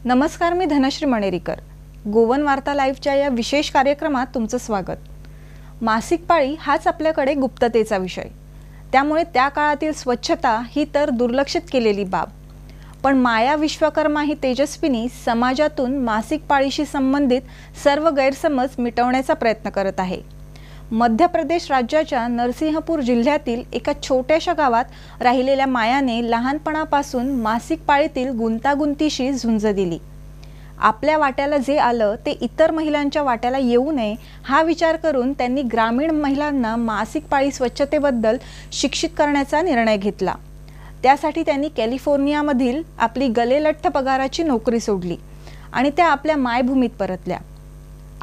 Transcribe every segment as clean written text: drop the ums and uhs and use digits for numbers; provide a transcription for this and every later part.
नमस्कार, मी धनश्री मणेरीकर. गोवन वार्ता लाईव्हच्या या विशेष कार्यक्रमात तुमचं स्वागत. मासिक पाळी हाच आपल्याकडे गुप्ततेचा विषय, त्यामुळे त्या काळातील स्वच्छता ही तर दुर्लक्षित केलेली बाब. पण माया विश्वकर्मा ही तेजस्विनी समाजातून मासिक पाळीशी संबंधित सर्व गैरसमज मिटवण्याचा प्रयत्न करत आहे. मध्य प्रदेश राज्याच्या नरसिंहपूर जिल्ह्यातील एका छोट्याशा गावात राहिलेल्या मायाने लहानपणापासून मासिक पाळीतील गुंतागुंतीशी झुंज दिली. आपल्या वाट्याला जे आलं ते इतर महिलांच्या वाट्याला येऊ नये हा विचार करून त्यांनी ग्रामीण महिलांना मासिक पाळी स्वच्छतेबद्दल शिक्षित करण्याचा निर्णय घेतला. त्यासाठी त्यांनी कॅलिफोर्नियामधील आपली गलेलठ्ठ पगाराची नोकरी सोडली आणि त्या आपल्या मायभूमीत परतल्या.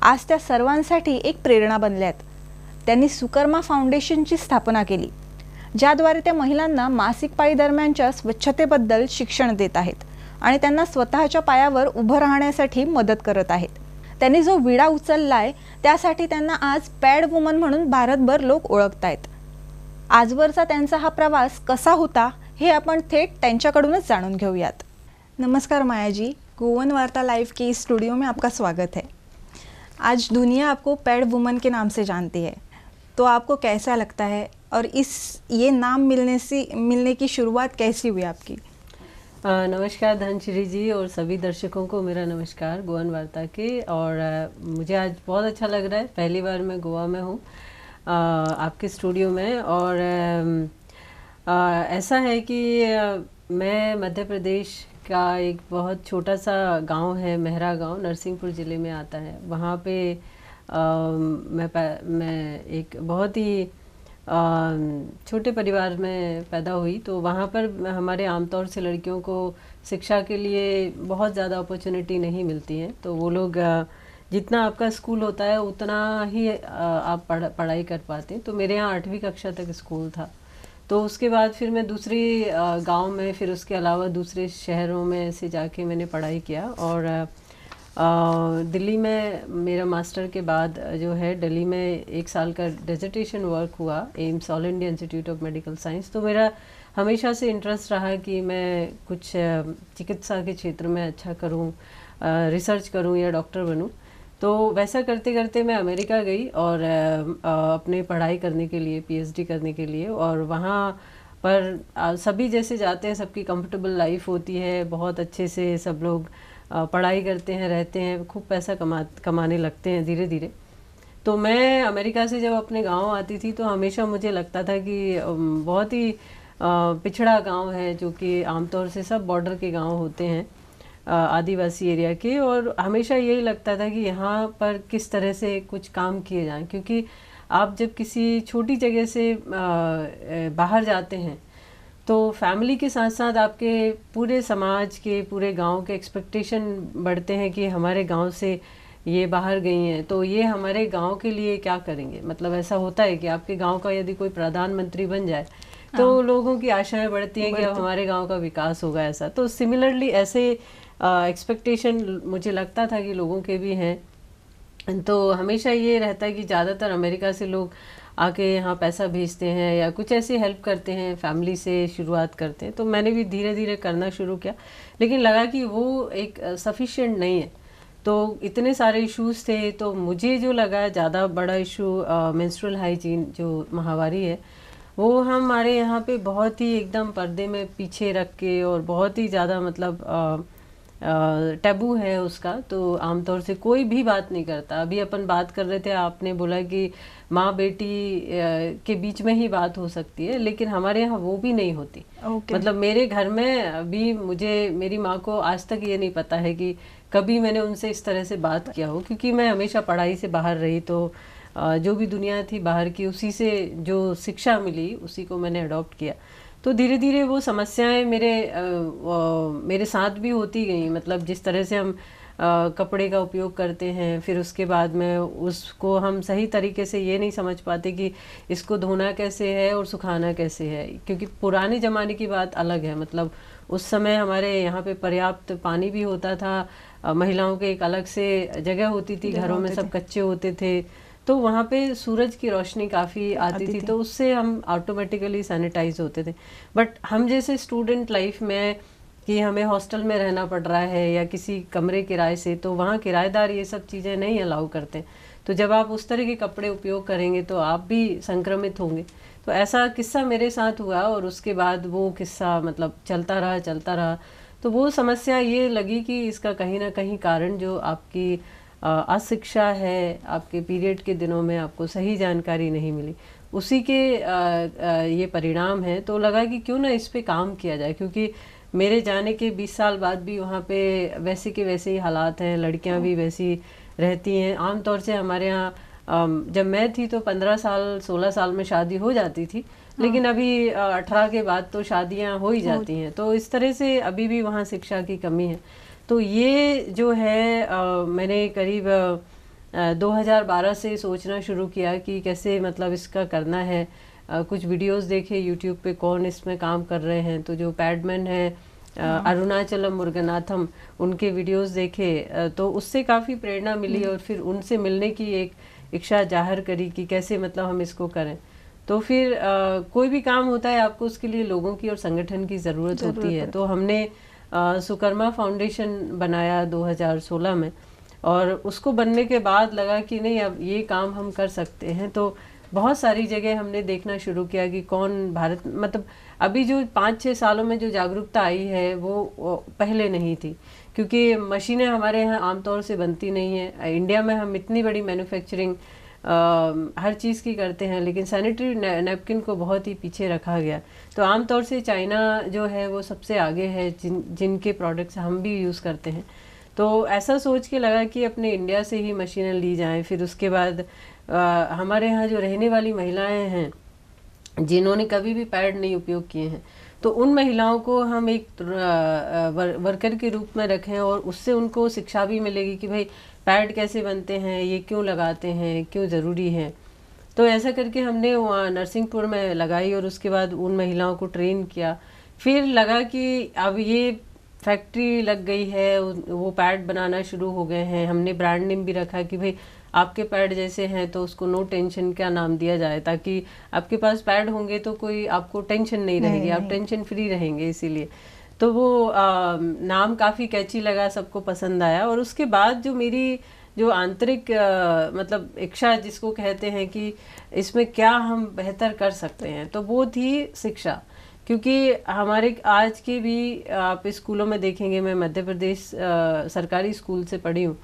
आज त्या सर्वांसाठी एक प्रेरणा बनल्यात. त्यांनी सुकर्मा फाउंडेशनची स्थापना केली, ज्याद्वारे त्या महिलांना मासिक पाळी दरम्यानच्या स्वच्छतेबद्दल शिक्षण देत आहेत आणि त्यांना स्वतःच्या पायावर उभं राहण्यासाठी मदत करत आहेत. त्यांनी जो विडा उचललाय त्यासाठी त्यांना आज पॅड वुमन म्हणून भारतभर लोक ओळखतायत. आजवरचा त्यांचा हा प्रवास कसा होता हे आपण थेट त्यांच्याकडूनच जाणून घेऊयात. नमस्कार माया जी, गोवन वार्ता लाइव के इस स्टूडियो में आपका स्वागत है. आज दुनिया आपको पैड वुमन के नाम से जानती है, तो आपको कैसा लगता है और ये नाम मिलने की शुरुआत कैसी हुई आपकी? नमस्कार धनश्री जी और सभी दर्शकों को मेरा नमस्कार गोवन वार्ता के। और मुझे आज बहुत अच्छा लग रहा है, पहली बार मैं गोवा में हूँ आपके स्टूडियो में। और ऐसा है कि मैं मध्य प्रदेश का एक बहुत छोटा सा गांव है, मेहरा गांव, नरसिंहपुर ज़िले में आता है। वहाँ पे मैं एक बहुत ही छोटे परिवार में पैदा हुई। तो वहाँ पर हमारे आमतौर से लड़कियों को शिक्षा के लिए बहुत ज़्यादा अपॉर्चुनिटी नहीं मिलती है। तो वो लोग जितना आपका स्कूल होता है उतना ही आप पढ़ाई कर पाते हैं। तो मेरे यहाँ 8वीं कक्षा तक स्कूल था। तो उसके बाद फिर मैं दूसरी गांव में, फिर उसके अलावा दूसरे शहरों में से जाके मैंने पढ़ाई किया। और दिल्ली में मेरा मास्टर के बाद जो है दिल्ली में 1 साल का डिसर्टेशन वर्क हुआ AIIMS all India institute of medical science. तो मेरा हमेशा से इंटरेस्ट रहा कि मैं कुछ चिकित्सा के क्षेत्र में अच्छा करूं, रिसर्च करूं या डॉक्टर बनूं। तो वैसा करते करते मैं अमेरिका गई और अपने पढ़ाई करने के लिए, पीएचडी करने के लिए। और वहाँ पर सभी जैसे जाते हैं, सबकी कंफर्टेबल लाइफ होती है, बहुत अच्छे से सब लोग पढ़ाई करते हैं, रहते हैं, खूब पैसा कमाने लगते हैं धीरे धीरे। तो मैं अमेरिका से जब अपने गांव आती थी तो हमेशा मुझे लगता था कि बहुत ही पिछड़ा गांव है, जो कि आमतौर से सब बॉर्डर के गांव होते हैं, आदिवासी एरिया के। और हमेशा यही लगता था कि यहाँ पर किस तरह से कुछ काम किए जाएं, क्योंकि आप जब किसी छोटी जगह से बाहर जाते हैं तो फैमिली के साथ साथ आपके पूरे समाज के, पूरे गांव के एक्सपेक्टेशन बढ़ते हैं कि हमारे गांव से ये बाहर गई हैं तो ये हमारे गांव के लिए क्या करेंगे। मतलब ऐसा होता है कि आपके गांव का यदि कोई प्रधानमंत्री बन जाए तो लोगों की आशाएं बढ़ती हैं कि अब हमारे गांव का विकास होगा। ऐसा तो सिमिलरली ऐसे एक्सपेक्टेशन मुझे लगता था कि लोगों के भी हैं। तो हमेशा ये रहता है कि ज़्यादातर अमेरिका से लोग आके यहाँ पैसा भेजते हैं या कुछ ऐसी हेल्प करते हैं, फैमिली से शुरुआत करते हैं। तो मैंने भी धीरे धीरे करना शुरू किया, लेकिन लगा कि वो एक सफिशिएंट नहीं है। तो इतने सारे इश्यूज थे, तो मुझे जो लगा ज़्यादा बड़ा इशू मेंस्ट्रुअल हाइजीन जो माहवारी है, वो हमारे यहाँ पे बहुत ही एकदम पर्दे में पीछे रख के और बहुत ही ज़्यादा मतलब टैबू है उसका। तो आमतौर से कोई भी बात नहीं करता। अभी अपन बात कर रहे थे, आपने बोला कि माँ बेटी के बीच में ही बात हो सकती है, लेकिन हमारे यहाँ वो भी नहीं होती। मतलब मेरे घर में अभी मेरी माँ को आज तक ये नहीं पता है कि कभी मैंने उनसे इस तरह से बात किया हो, क्योंकि मैं हमेशा पढ़ाई से बाहर रही। तो जो भी दुनिया थी बाहर की, उसी से जो शिक्षा मिली उसी को मैंने अडॉप्ट किया। तो धीरे धीरे वो समस्याएं मेरे साथ भी होती गई। मतलब जिस तरह से हम कपड़े का उपयोग करते हैं, फिर उसके बाद में उसको हम सही तरीके से ये नहीं समझ पाते कि इसको धोना कैसे है और सुखाना कैसे है, क्योंकि पुराने ज़माने की बात अलग है। मतलब उस समय हमारे यहाँ पे पर्याप्त पानी भी होता था, महिलाओं के एक अलग से जगह होती थी, घरों में सब कच्चे होते थे, तो वहाँ पे सूरज की रोशनी काफ़ी आती थी, तो उससे हम ऑटोमेटिकली सैनिटाइज होते थे। बट हम जैसे स्टूडेंट लाइफ में कि हमें हॉस्टल में रहना पड़ रहा है या किसी कमरे किराए से, तो वहाँ किराएदार ये सब चीज़ें नहीं अलाउ करते। तो जब आप उस तरह के कपड़े उपयोग करेंगे तो आप भी संक्रमित होंगे। तो ऐसा किस्सा मेरे साथ हुआ और उसके बाद वो किस्सा मतलब चलता रहा। तो वो समस्या ये लगी कि इसका कहीं ना कहीं कारण जो आपकी अशिक्षा है, आपके पीरियड के दिनों में आपको सही जानकारी नहीं मिली, उसी के ये परिणाम है। तो लगा कि क्यों ना इस पे काम किया जाए, क्योंकि मेरे जाने के 20 साल बाद भी वहाँ पे वैसे के वैसे ही हालात हैं, लड़कियाँ भी वैसी रहती हैं। आमतौर से हमारे यहाँ जब मैं थी तो 15 साल 16 साल में शादी हो जाती थी, लेकिन अभी 18 के बाद तो शादियाँ हो ही जाती हैं। तो इस तरह से अभी भी वहाँ शिक्षा की कमी है। तो ये जो है मैंने करीब 2012 से सोचना शुरू किया कि कैसे मतलब इसका करना है। कुछ वीडियोस देखे यूट्यूब पे कौन इसमें काम कर रहे हैं, तो जो पैडमैन है अरुणाचलम मुरुगनाथम, उनके वीडियोस देखे तो उससे काफ़ी प्रेरणा मिली और फिर उनसे मिलने की एक इच्छा जाहिर करी कि कैसे मतलब हम इसको करें। तो फिर कोई भी काम होता है आपको उसके लिए लोगों की और संगठन की ज़रूरत होती है। तो हमने सुकर्मा फाउंडेशन बनाया 2016 में, और उसको बनने के बाद लगा कि नहीं अब ये काम हम कर सकते हैं। तो बहुत सारी जगह हमने देखना शुरू किया कि कौन भारत मतलब अभी जो 5-6 सालों में जो जागरूकता आई है वो पहले नहीं थी, क्योंकि मशीनें हमारे यहाँ आमतौर से बनती नहीं है। इंडिया में हम इतनी बड़ी मैन्युफैक्चरिंग हर चीज़ की करते हैं, लेकिन सैनिटरी नैपकिन को बहुत ही पीछे रखा गया। तो आमतौर से चाइना जो है वो सबसे आगे है जिनके प्रोडक्ट्स हम भी यूज़ करते हैं। तो ऐसा सोच के लगा कि अपने इंडिया से ही मशीनें ली जाएं। फिर उसके बाद हमारे यहाँ जो रहने वाली महिलाएं हैं जिन्होंने कभी भी पैड नहीं उपयोग किए हैं, तो उन महिलाओं को हम एक वर्कर के रूप में रखें और उससे उनको शिक्षा भी मिलेगी कि भाई पैड कैसे बनते हैं, ये क्यों लगाते हैं, क्यों ज़रूरी है। तो ऐसा करके हमने वहाँ नरसिंहपुर में लगाई और उसके बाद उन महिलाओं को ट्रेन किया। फिर लगा कि अब ये फैक्ट्री लग गई है, वो पैड बनाना शुरू हो गए हैं। हमने ब्रांड नेम भी रखा कि भाई आपके पैड जैसे हैं तो उसको नो टेंशन क्या नाम दिया जाए, ताकि आपके पास पैड होंगे तो कोई आपको टेंशन नहीं रहेगी, आप टेंशन फ्री रहेंगे। इसीलिए तो वो नाम काफ़ी कैची लगा, सबको पसंद आया। और उसके बाद जो मेरी जो आंतरिक मतलब इच्छा जिसको कहते हैं कि इसमें क्या हम बेहतर कर सकते हैं, तो वो थी शिक्षा। क्योंकि हमारे आज के भी आप स्कूलों में देखेंगे, मैं मध्य प्रदेश सरकारी स्कूल से पढ़ी हूँ,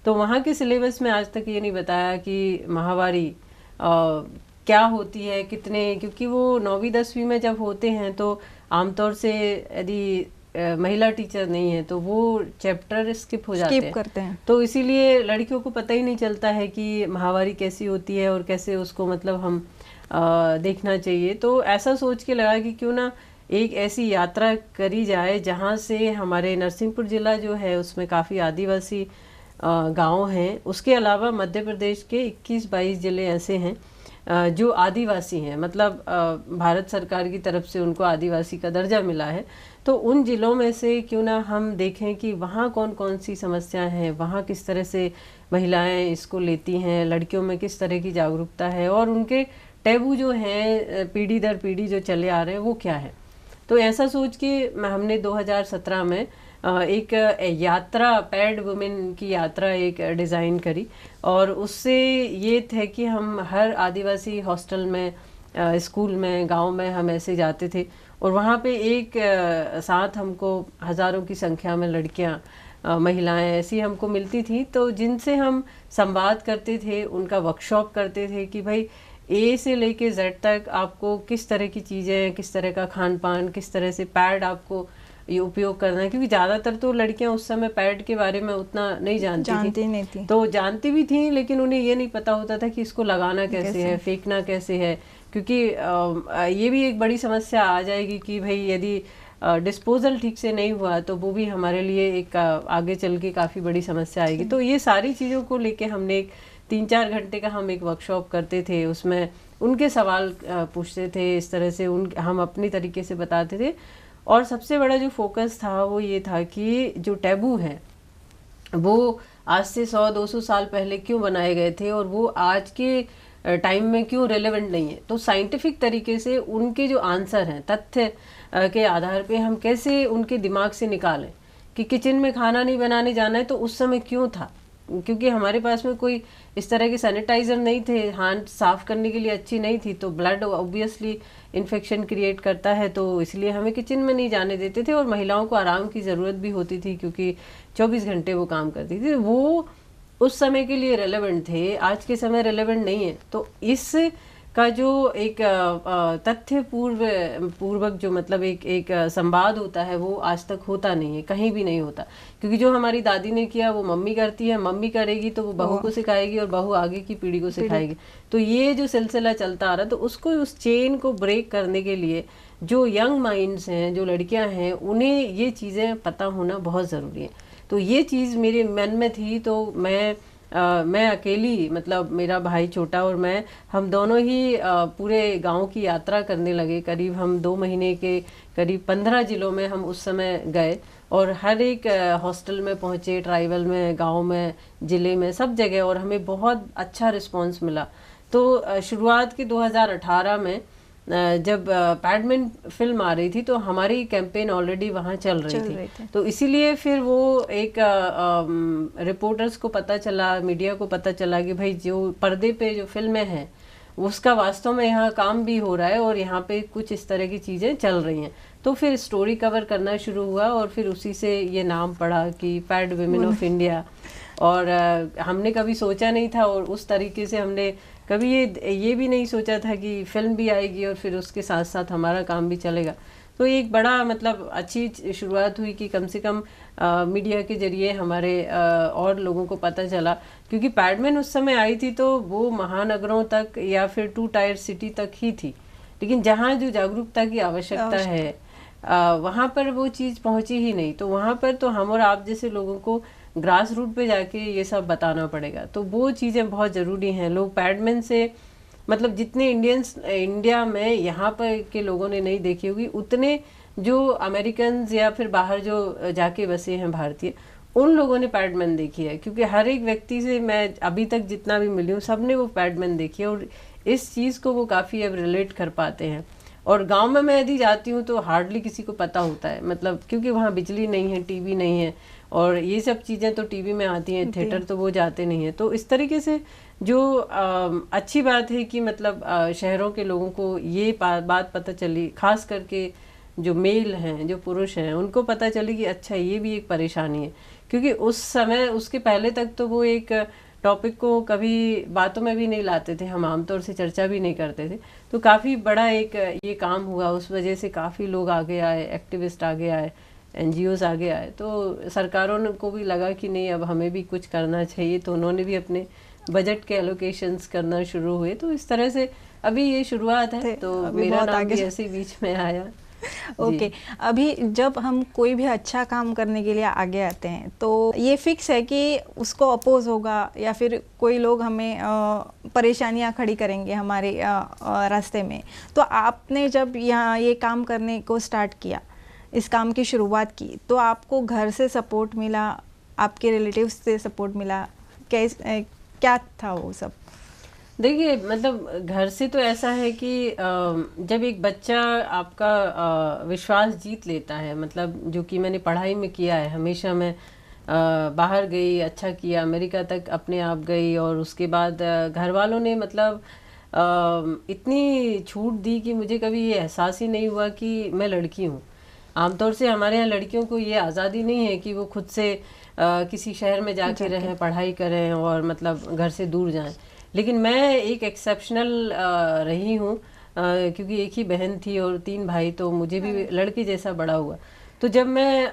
तो वहाँ के सिलेबस में आज तक ये नहीं बताया कि माहवारी क्या होती है, कितने, क्योंकि वो 9वीं 10वीं में जब होते हैं तो आमतौर से यदि महिला टीचर नहीं है तो वो चैप्टर स्किप हो जाते हैं। तो इसीलिए लड़कियों को पता ही नहीं चलता है कि माहवारी कैसी होती है और कैसे उसको मतलब हम देखना चाहिए। तो ऐसा सोच के लगा कि क्यों ना एक ऐसी यात्रा करी जाए जहाँ से हमारे नरसिंहपुर ज़िला जो है उसमें काफ़ी आदिवासी गांव हैं। उसके अलावा मध्य प्रदेश के 21-22 ज़िले ऐसे हैं जो आदिवासी हैं, मतलब भारत सरकार की तरफ से उनको आदिवासी का दर्जा मिला है। तो उन ज़िलों में से क्यों ना हम देखें कि वहाँ कौन कौन सी समस्याएं हैं, वहाँ किस तरह से महिलाएं इसको लेती हैं, लड़कियों में किस तरह की जागरूकता है और उनके टैबू जो हैं पीढ़ी दर पीढ़ी जो चले आ रहे हैं वो क्या है। तो ऐसा सोच के हमने 2017 में एक यात्रा, पैड वुमेन की यात्रा एक डिज़ाइन करी, और उससे ये थे कि हम हर आदिवासी हॉस्टल में, स्कूल में, गांव में हम ऐसे जाते थे और वहाँ पे एक साथ हमको हज़ारों की संख्या में लड़कियाँ, महिलाएं ऐसी हमको मिलती थी, तो जिनसे हम संवाद करते थे, उनका वर्कशॉप करते थे कि भाई ए से लेके जेड तक आपको किस तरह की चीज़ें, किस तरह का खान पान, किस तरह से पैड आपको ये उपयोग करना है। क्योंकि ज़्यादातर तो लड़कियां उस समय पैड के बारे में उतना नहीं जानती थी। तो जानती भी थी लेकिन उन्हें ये नहीं पता होता था कि इसको लगाना कैसे है, फेंकना कैसे है। क्योंकि ये भी एक बड़ी समस्या आ जाएगी कि भाई यदि डिस्पोजल ठीक से नहीं हुआ तो वो भी हमारे लिए एक आगे चल के काफ़ी बड़ी समस्या आएगी। तो ये सारी चीज़ों को लेके हमने एक 3-4 घंटे का हम एक वर्कशॉप करते थे, उसमें उनके सवाल पूछते थे, इस तरह से हम अपनी तरीके से बताते थे। और सबसे बड़ा जो फोकस था वो ये था कि जो टैबू है वो आज से 100-200 साल पहले क्यों बनाए गए थे और वो आज के टाइम में क्यों रेलेवेंट नहीं है। तो साइंटिफिक तरीके से उनके जो आंसर हैं, तथ्य के आधार पे हम कैसे उनके दिमाग से निकालें कि किचन में खाना नहीं बनाने जाना है तो उस समय क्यों था, क्योंकि हमारे पास में कोई इस तरह के सैनिटाइजर नहीं थे, हाथ साफ करने के लिए अच्छी नहीं थी, तो ब्लड ऑब्वियसली इन्फेक्शन क्रिएट करता है, तो इसलिए हमें किचन में नहीं जाने देते थे। और महिलाओं को आराम की ज़रूरत भी होती थी क्योंकि 24 घंटे वो काम करती थी। वो उस समय के लिए रेलेवेंट थे, आज के समय रेलेवेंट नहीं है। तो इस का जो एक तथ्य पूर्वक जो मतलब एक संवाद होता है वो आज तक होता नहीं है, कहीं भी नहीं होता। क्योंकि जो हमारी दादी ने किया वो मम्मी करती है, मम्मी करेगी तो वो बहू को सिखाएगी और बहू आगे की पीढ़ी को सिखाएगी। तो ये जो सिलसिला चलता आ रहा है, तो उसको उस चेन को ब्रेक करने के लिए जो यंग माइंड्स हैं, जो लड़कियां हैं, उन्हें ये चीज़ें पता होना बहुत ज़रूरी है। तो ये चीज़ मेरे मन में थी, तो मैं अकेली, मतलब मेरा भाई छोटा और मैं, हम दोनों ही पूरे गांव की यात्रा करने लगे। करीब हम 2 महीने के करीब 15 जिलों में हम उस समय गए और हर एक हॉस्टल में पहुंचे, ट्राइबल में, गांव में, ज़िले में, सब जगह, और हमें बहुत अच्छा रिस्पांस मिला। तो शुरुआत के 2018 में जब पैडमैन फिल्म आ रही थी तो हमारी कैंपेन ऑलरेडी वहाँ चल रही थी। तो इसीलिए फिर वो एक रिपोर्टर्स को पता चला, मीडिया को पता चला कि भाई जो पर्दे पे जो फिल्में हैं उसका वास्तव में यहाँ काम भी हो रहा है और यहाँ पे कुछ इस तरह की चीज़ें चल रही हैं। तो फिर स्टोरी कवर करना शुरू हुआ और फिर उसी से ये नाम पड़ा कि पैड वुमेन ऑफ इंडिया। और हमने कभी सोचा नहीं था, और उस तरीके से हमने कभी ये भी नहीं सोचा था कि फिल्म भी आएगी और फिर उसके साथ साथ हमारा काम भी चलेगा। तो एक बड़ा मतलब अच्छी शुरुआत हुई कि कम से कम मीडिया के जरिए हमारे और लोगों को पता चला। क्योंकि पैडमैन उस समय आई थी तो वो महानगरों तक या फिर 2 टायर सिटी तक ही थी, लेकिन जहाँ जो जागरूकता की आवश्यकता है वहाँ पर वो चीज़ पहुँची ही नहीं। तो वहाँ पर तो हम और आप जैसे लोगों को ग्रास रूट पे जाके ये सब बताना पड़ेगा। तो वो चीज़ें बहुत ज़रूरी हैं। लोग पैडमैन से मतलब जितने इंडिया में यहाँ पर के लोगों ने नहीं देखी होगी, उतने जो अमेरिकन या फिर बाहर जो जाके बसे हैं भारतीय, उन लोगों ने पैडमैन देखी है। क्योंकि हर एक व्यक्ति से मैं अभी तक जितना भी मिली हूँ, सब ने वो पैडमैन देखी है और इस चीज़ को वो काफ़ी अब रिलेट कर पाते हैं। और गांव में मैं यदि जाती हूँ तो हार्डली किसी को पता होता है, मतलब क्योंकि वहाँ बिजली नहीं है, टीवी नहीं है, और ये सब चीज़ें तो टीवी में आती हैं, थिएटर तो वो जाते नहीं हैं। तो इस तरीके से जो अच्छी बात है कि मतलब शहरों के लोगों को ये बात पता चली, खास करके जो मेल हैं, जो पुरुष हैं, उनको पता चली कि अच्छा ये भी एक परेशानी है। क्योंकि उस समय, उसके पहले तक तो वो एक टॉपिक को कभी बातों में भी नहीं लाते थे, हम आमतौर से चर्चा भी नहीं करते थे। तो काफ़ी बड़ा एक ये काम हुआ, उस वजह से काफ़ी लोग आगे आए, एक्टिविस्ट आगे आए, NGOs आगे आए। तो सरकारों को भी लगा कि नहीं अब हमें भी कुछ करना चाहिए, तो उन्होंने भी अपने बजट के एलोकेशंस करना शुरू हुए। तो इस तरह से अभी ये शुरुआत है, तो मेरा नाम भी ऐसे बीच में आया। ओके अभी जब हम कोई भी अच्छा काम करने के लिए आगे आते हैं तो ये फिक्स है कि उसको अपोज होगा या फिर कोई लोग हमें परेशानियां खड़ी करेंगे हमारे रास्ते में। तो आपने जब यहाँ ये काम करने को स्टार्ट किया, इस काम की शुरुआत की, तो आपको घर से सपोर्ट मिला, आपके रिलेटिव्स से सपोर्ट मिला, क्या था वो सब? देखिए मतलब घर से तो ऐसा है कि जब एक बच्चा आपका विश्वास जीत लेता है, मतलब जो कि मैंने पढ़ाई में किया है, हमेशा मैं बाहर गई, अच्छा किया, अमेरिका तक अपने आप गई, और उसके बाद घर वालों ने मतलब इतनी छूट दी कि मुझे कभी ये एहसास ही नहीं हुआ कि मैं लड़की हूँ। आमतौर से हमारे यहाँ लड़कियों को ये आज़ादी नहीं है कि वो खुद से किसी शहर में जाके रहें, पढ़ाई करें और मतलब घर से दूर जाएं। लेकिन मैं एक एक्सेप्शनल रही हूँ क्योंकि एक ही बहन थी और 3 भाई, तो मुझे भी लड़के जैसा बड़ा हुआ। तो जब मैं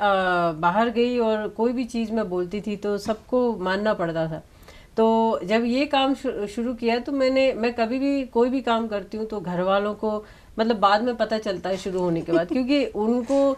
बाहर गई और कोई भी चीज़ मैं बोलती थी तो सबको मानना पड़ता था। तो जब ये काम शुरू किया तो मैं कभी भी कोई भी काम करती हूँ तो घर वालों को मतलब बाद में पता चलता है शुरू होने के बाद, क्योंकि उनको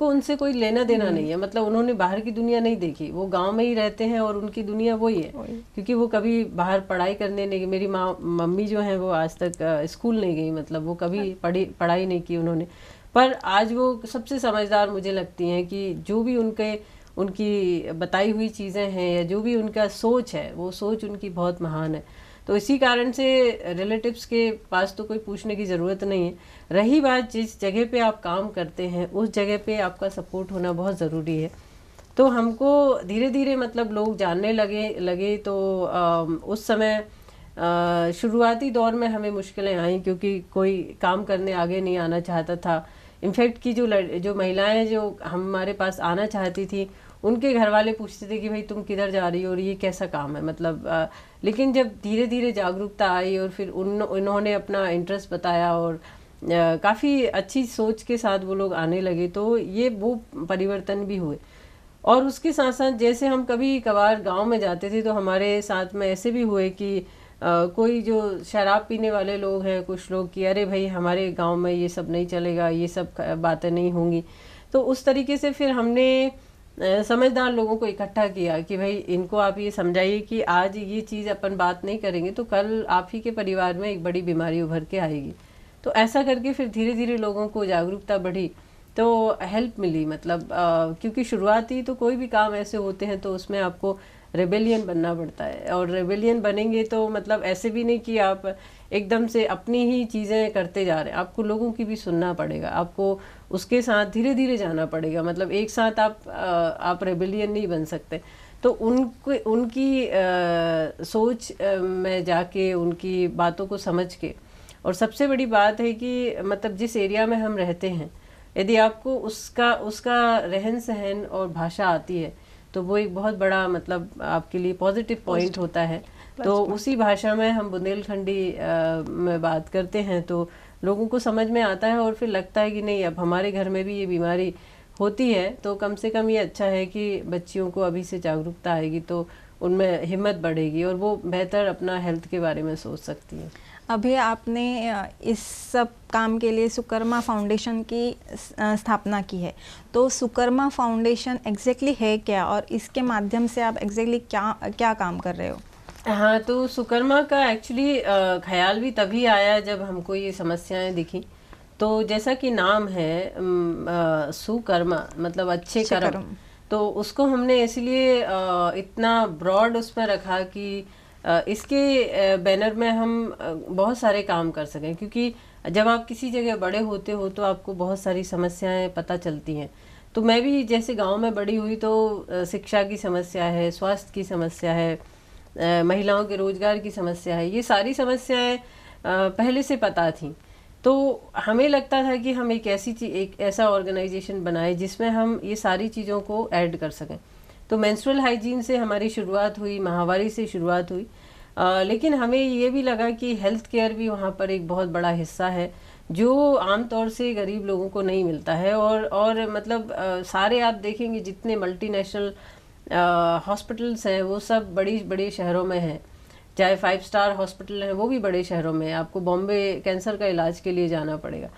उनसे कोई लेना देना नहीं है। मतलब उन्होंने बाहर की दुनिया नहीं देखी, वो गांव में ही रहते हैं और उनकी दुनिया वही है, क्योंकि वो कभी बाहर पढ़ाई करने नहीं गई। मेरी मम्मी जो है वो आज तक स्कूल नहीं गई, मतलब वो कभी पढ़ाई नहीं की उन्होंने। पर आज वो सबसे समझदार मुझे लगती हैं कि जो भी उनकी बताई हुई चीज़ें हैं या जो भी उनका सोच है, वो सोच उनकी बहुत महान है। तो इसी कारण से रिलेटिव्स के पास तो कोई पूछने की ज़रूरत नहीं है। रही बात जिस जगह पे आप काम करते हैं उस जगह पे आपका सपोर्ट होना बहुत ज़रूरी है। तो हमको धीरे धीरे मतलब लोग जानने लगे तो उस समय शुरुआती दौर में हमें मुश्किलें आई, क्योंकि कोई काम करने आगे नहीं आना चाहता था। इनफैक्ट कि जो महिलाएं जो हमारे पास आना चाहती थी उनके घर वाले पूछते थे कि भाई तुम किधर जा रही हो और ये कैसा काम है, मतलब लेकिन जब धीरे धीरे जागरूकता आई और फिर उन्होंने अपना इंटरेस्ट बताया और काफ़ी अच्छी सोच के साथ वो लोग आने लगे, तो ये वो परिवर्तन भी हुए। और उसके साथ साथ जैसे हम कभी कभार गांव में जाते थे तो हमारे साथ में ऐसे भी हुए कि कोई जो शराब पीने वाले लोग हैं, कुछ लोग कि अरे भाई हमारे गांव में ये सब नहीं चलेगा, ये सब बातें नहीं होंगी। तो उस तरीके से फिर हमने समझदार लोगों को इकट्ठा किया कि भाई इनको आप ये समझाइए कि आज ये चीज़ अपन बात नहीं करेंगे तो कल आप ही के परिवार में एक बड़ी बीमारी उभर के आएगी। तो ऐसा करके फिर धीरे धीरे लोगों को जागरूकता बढ़ी, तो हेल्प मिली। मतलब क्योंकि शुरुआती तो कोई भी काम ऐसे होते हैं तो उसमें आपको रेबेलियन बनना पड़ता है, और रेबेलियन बनेंगे तो मतलब ऐसे भी नहीं कि आप एकदम से अपनी ही चीज़ें करते जा रहे हैं, आपको लोगों की भी सुनना पड़ेगा, आपको उसके साथ धीरे धीरे जाना पड़ेगा। मतलब एक साथ आप रेबेलियन नहीं बन सकते। तो उनकी सोच में जाके उनकी बातों को समझ के, और सबसे बड़ी बात है कि मतलब जिस एरिया में हम रहते हैं यदि आपको उसका रहन सहन और भाषा आती है तो वो एक बहुत बड़ा मतलब आपके लिए पॉजिटिव पॉइंट होता है। तो उसी भाषा में हम बुंदेलखंडी में बात करते हैं तो लोगों को समझ में आता है और फिर लगता है कि नहीं अब हमारे घर में भी ये बीमारी होती है तो कम से कम ये अच्छा है कि बच्चियों को अभी से जागरूकता आएगी तो उनमें हिम्मत बढ़ेगी और वो बेहतर अपना हेल्थ के बारे में सोच सकती है। अभी आपने इस सब काम के लिए सुकर्मा फाउंडेशन की स्थापना की है, तो सुकर्मा फाउंडेशन एग्जैक्टली है क्या और इसके माध्यम से आप एग्जैक्टली क्या काम कर रहे हो? हाँ, तो सुकर्मा का एक्चुअली ख्याल भी तभी आया जब हमको ये समस्याएं दिखी। तो जैसा कि नाम है सुकर्मा मतलब अच्छे कर्म, तो उसको हमने इसलिए इतना ब्रॉड उसमें रखा कि इसके बैनर में हम बहुत सारे काम कर सकें, क्योंकि जब आप किसी जगह बड़े होते हो तो आपको बहुत सारी समस्याएं पता चलती हैं। तो मैं भी जैसे गांव में बड़ी हुई तो शिक्षा की समस्या है, स्वास्थ्य की समस्या है, महिलाओं के रोजगार की समस्या है, ये सारी समस्याएं पहले से पता थी। तो हमें लगता था कि हम एक ऐसा ऑर्गेनाइजेशन बनाए जिसमें हम ये सारी चीज़ों को ऐड कर सकें। तो मेंस्ट्रुअल हाइजीन से हमारी शुरुआत हुई, माहवारी से शुरुआत हुई, लेकिन हमें ये भी लगा कि हेल्थ केयर भी वहाँ पर एक बहुत बड़ा हिस्सा है जो आमतौर से गरीब लोगों को नहीं मिलता है। और मतलब सारे आप देखेंगे जितने मल्टीनेशनल हॉस्पिटल्स हैं वो सब बड़ी शहरों में हैं, चाहे 5 स्टार हॉस्पिटल हैं वो भी बड़े शहरों में। आपको बॉम्बे कैंसर का इलाज के लिए जाना पड़ेगा।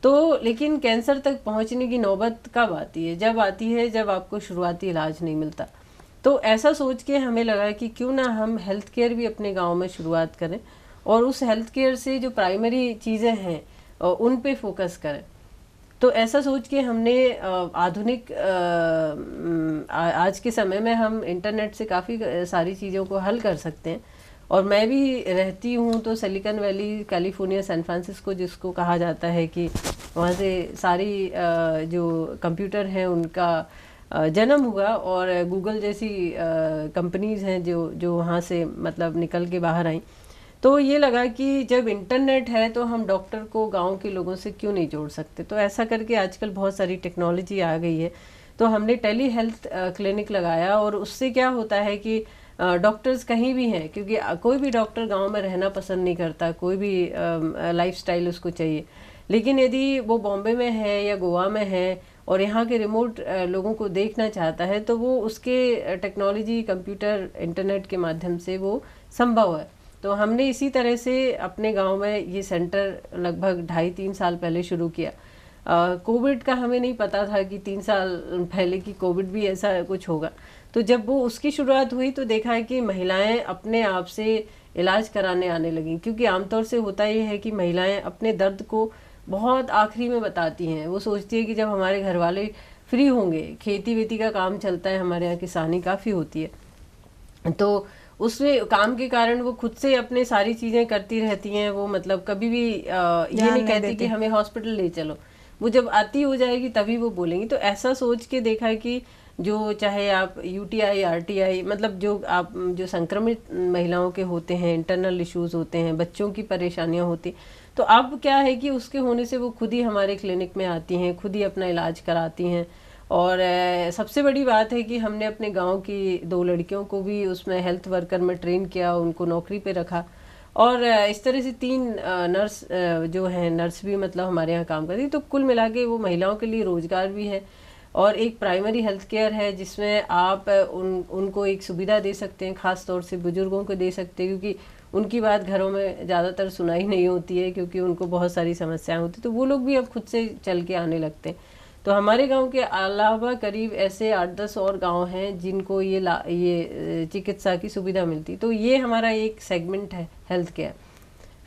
तो लेकिन कैंसर तक पहुंचने की नौबत कब आती है? जब आती है जब आपको शुरुआती इलाज नहीं मिलता। तो ऐसा सोच के हमें लगा कि क्यों ना हम हेल्थ केयर भी अपने गांव में शुरुआत करें और उस हेल्थ केयर से जो प्राइमरी चीज़ें हैं उन पे फोकस करें। तो ऐसा सोच के हमने आधुनिक आज के समय में हम इंटरनेट से काफ़ी सारी चीज़ों को हल कर सकते हैं। और मैं भी रहती हूँ तो Silicon Valley, California, San Francisco जिसको कहा जाता है कि वहाँ से सारी जो कंप्यूटर हैं उनका जन्म हुआ, और गूगल जैसी कंपनीज़ हैं जो वहाँ से मतलब निकल के बाहर आई। तो ये लगा कि जब इंटरनेट है तो हम डॉक्टर को गांव के लोगों से क्यों नहीं जोड़ सकते। तो ऐसा करके आजकल बहुत सारी टेक्नोलॉजी आ गई है, तो हमने टेली हेल्थ क्लिनिक लगाया। और उससे क्या होता है कि डॉक्टर्स कहीं भी हैं, क्योंकि कोई भी डॉक्टर गांव में रहना पसंद नहीं करता, कोई भी लाइफस्टाइल उसको चाहिए। लेकिन यदि वो बॉम्बे में है या गोवा में है और यहाँ के रिमोट लोगों को देखना चाहता है तो वो उसके टेक्नोलॉजी, कंप्यूटर, इंटरनेट के माध्यम से वो संभव है। तो हमने इसी तरह से अपने गांव में ये सेंटर लगभग 2.5-3 साल पहले शुरू किया। कोविड का हमें नहीं पता था कि 3 साल पहले कि कोविड भी ऐसा कुछ होगा। तो जब वो उसकी शुरुआत हुई तो देखा है कि महिलाएं अपने आप से इलाज कराने आने लगी, क्योंकि आमतौर से होता ये है कि महिलाएं अपने दर्द को बहुत आखिरी में बताती हैं। वो सोचती है कि जब हमारे घर वाले फ्री होंगे, खेती वेती का काम चलता है, हमारे यहाँ किसानी काफ़ी होती है, तो उसमें काम के कारण वो खुद से अपने सारी चीजें करती रहती हैं। वो मतलब कभी भी ये नहीं कहती कि हमें हॉस्पिटल ले चलो, वो जब आती हो जाएगी तभी वो बोलेंगी। तो ऐसा सोच के देखा है कि जो चाहे आप यूटीआई, आरटीआई, मतलब जो संक्रमित महिलाओं के होते हैं, इंटरनल इश्यूज होते हैं, बच्चों की परेशानियां होती, तो अब क्या है कि उसके होने से वो खुद ही हमारे क्लिनिक में आती हैं, खुद ही अपना इलाज कराती हैं। और सबसे बड़ी बात है कि हमने अपने गांव की 2 लड़कियों को भी उसमें हेल्थ वर्कर में ट्रेन किया, उनको नौकरी पे रखा। और इस तरह से 3 नर्स जो हैं, नर्स भी मतलब हमारे यहाँ काम करती। तो कुल मिला के वो महिलाओं के लिए रोजगार भी है और एक प्राइमरी हेल्थ केयर है जिसमें आप उनको एक सुविधा दे सकते हैं, खास तौर से बुजुर्गों को दे सकते हैं, क्योंकि उनकी बात घरों में ज़्यादातर सुनाई नहीं होती है, क्योंकि उनको बहुत सारी समस्याएं होती, तो वो लोग भी अब खुद से चल के आने लगते हैं। तो हमारे गांव के अलावा करीब ऐसे 8-10 और गांव हैं जिनको ये चिकित्सा की सुविधा मिलती। तो ये हमारा एक सेगमेंट है हेल्थ केयर।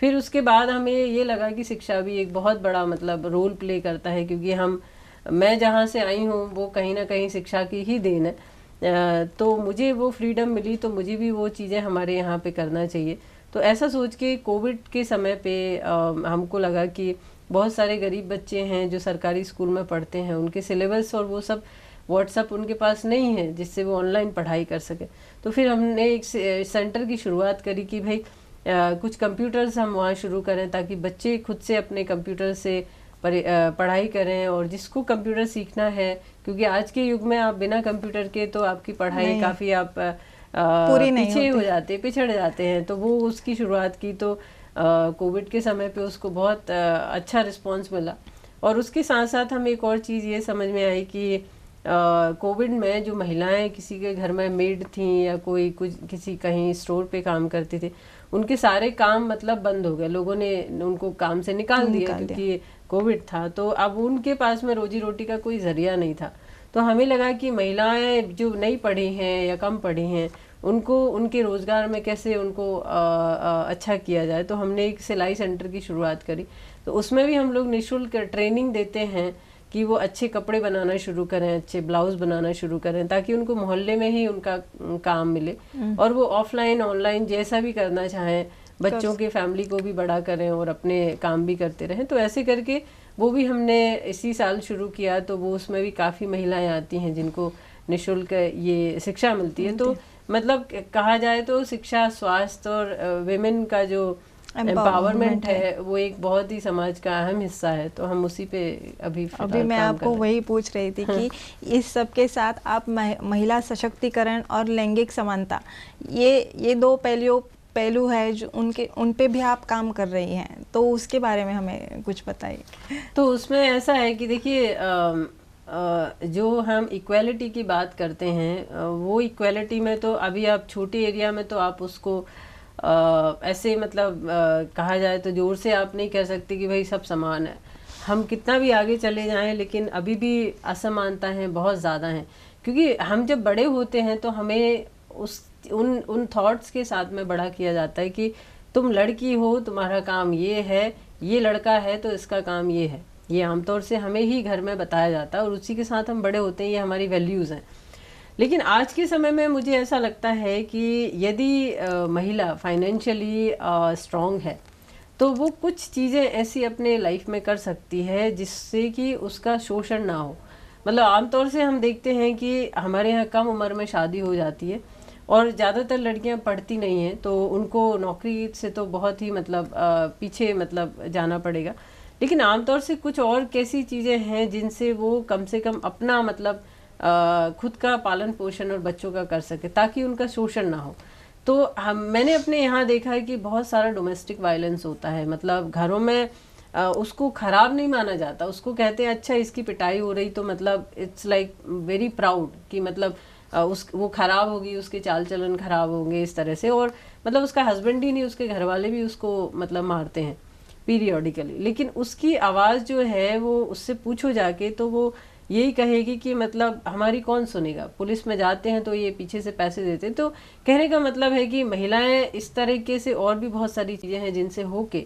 फिर उसके बाद हमें ये लगा कि शिक्षा भी एक बहुत बड़ा मतलब रोल प्ले करता है, क्योंकि मैं जहाँ से आई हूँ वो कहीं ना कहीं शिक्षा की ही देन है। तो मुझे वो फ्रीडम मिली, तो मुझे भी वो चीज़ें हमारे यहाँ पे करना चाहिए। तो ऐसा सोच के कोविड के समय पे हमको लगा कि बहुत सारे गरीब बच्चे हैं जो सरकारी स्कूल में पढ़ते हैं, उनके सिलेबस और वो सब व्हाट्सएप उनके पास नहीं है जिससे वो ऑनलाइन पढ़ाई कर सके। तो फिर हमने एक सेंटर की शुरुआत करी कि भाई कुछ कंप्यूटर्स हम वहाँ शुरू करें, ताकि बच्चे खुद से अपने कंप्यूटर से पढ़ाई करें। और जिसको कंप्यूटर सीखना है, क्योंकि आज के युग में आप बिना कंप्यूटर के तो आपकी पढ़ाई काफ़ी आप पीछे हो जाते, पिछड़ जाते हैं। तो वो उसकी शुरुआत की। तो कोविड के समय पे उसको बहुत अच्छा रिस्पांस मिला। और उसके साथ साथ हमें एक और चीज़ ये समझ में आई कि कोविड में जो महिलाएं किसी के घर में मेड थीं या कोई कुछ किसी कहीं स्टोर पे काम करती थी, उनके सारे काम मतलब बंद हो गए, लोगों ने उनको काम से निकाल दिया क्योंकि कोविड था। तो अब उनके पास में रोजी रोटी का कोई जरिया नहीं था। तो हमें लगा कि महिलाएं जो नहीं पढ़ी हैं या कम पढ़ी हैं, उनको उनके रोज़गार में कैसे उनको अच्छा किया जाए। तो हमने एक सिलाई सेंटर की शुरुआत करी। तो उसमें भी हम लोग निःशुल्क ट्रेनिंग देते हैं कि वो अच्छे कपड़े बनाना शुरू करें, अच्छे ब्लाउज बनाना शुरू करें, ताकि उनको मोहल्ले में ही उनका काम मिले और वो ऑफलाइन ऑनलाइन जैसा भी करना चाहें, बच्चों के फैमिली को भी बड़ा करें और अपने काम भी करते रहें। तो ऐसे करके वो भी हमने इसी साल शुरू किया। तो वो उसमें भी काफ़ी महिलाएं आती हैं जिनको निःशुल्क ये शिक्षा मिलती है। तो मतलब कहा जाए तो शिक्षा, स्वास्थ्य और विमेन का जो एम्पावरमेंट है वो एक बहुत ही समाज का अहम हिस्सा है। तो हम उसी पे अभी मैं आपको वही पूछ रही थी कि इस सब के साथ आप महिला सशक्तिकरण और लैंगिक समानता, ये 2 पहलू है जो उन पे भी आप काम कर रही हैं, तो उसके बारे में हमें कुछ बताइए। तो उसमें ऐसा है कि देखिए, जो हम इक्वालिटी की बात करते हैं, वो इक्वालिटी में तो अभी आप छोटे एरिया में तो आप उसको ऐसे मतलब कहा जाए तो जोर से आप नहीं कह सकते कि भाई सब समान है। हम कितना भी आगे चले जाएं, लेकिन अभी भी असमानता है, बहुत ज़्यादा है। क्योंकि हम जब बड़े होते हैं तो हमें उन थॉट्स के साथ में बड़ा किया जाता है कि तुम लड़की हो, तुम्हारा काम ये है, ये लड़का है तो इसका काम ये है। ये आमतौर से हमें ही घर में बताया जाता है और उसी के साथ हम बड़े होते हैं, ये हमारी वैल्यूज़ हैं। लेकिन आज के समय में मुझे ऐसा लगता है कि यदि महिला फाइनेंशियली स्ट्रॉन्ग है तो वो कुछ चीज़ें ऐसी अपने लाइफ में कर सकती है जिससे कि उसका शोषण ना हो। मतलब आमतौर से हम देखते हैं कि हमारे यहाँ कम उम्र में शादी हो जाती है और ज़्यादातर लड़कियां पढ़ती नहीं हैं, तो उनको नौकरी से तो बहुत ही मतलब पीछे मतलब जाना पड़ेगा। लेकिन आमतौर से कुछ और कैसी चीज़ें हैं जिनसे वो कम से कम अपना मतलब खुद का पालन पोषण और बच्चों का कर सके, ताकि उनका शोषण ना हो। तो मैंने अपने यहाँ देखा है कि बहुत सारा डोमेस्टिक वायलेंस होता है। मतलब घरों में उसको खराब नहीं माना जाता, उसको कहते हैं अच्छा इसकी पिटाई हो रही तो मतलब इट्स लाइक वेरी प्राउड कि मतलब वो खराब होगी, उसके चाल चलन खराब होंगे इस तरह से। और मतलब उसका हस्बैंड ही नहीं, उसके घर वाले भी उसको मतलब मारते हैं पीरियोडिकली। लेकिन उसकी आवाज़ जो है वो उससे पूछो जाके तो वो यही कहेगी कि मतलब हमारी कौन सुनेगा। पुलिस में जाते हैं तो ये पीछे से पैसे देते हैं। तो कहने का मतलब है कि महिलाएं इस तरीके से और भी बहुत सारी चीज़ें हैं जिनसे होके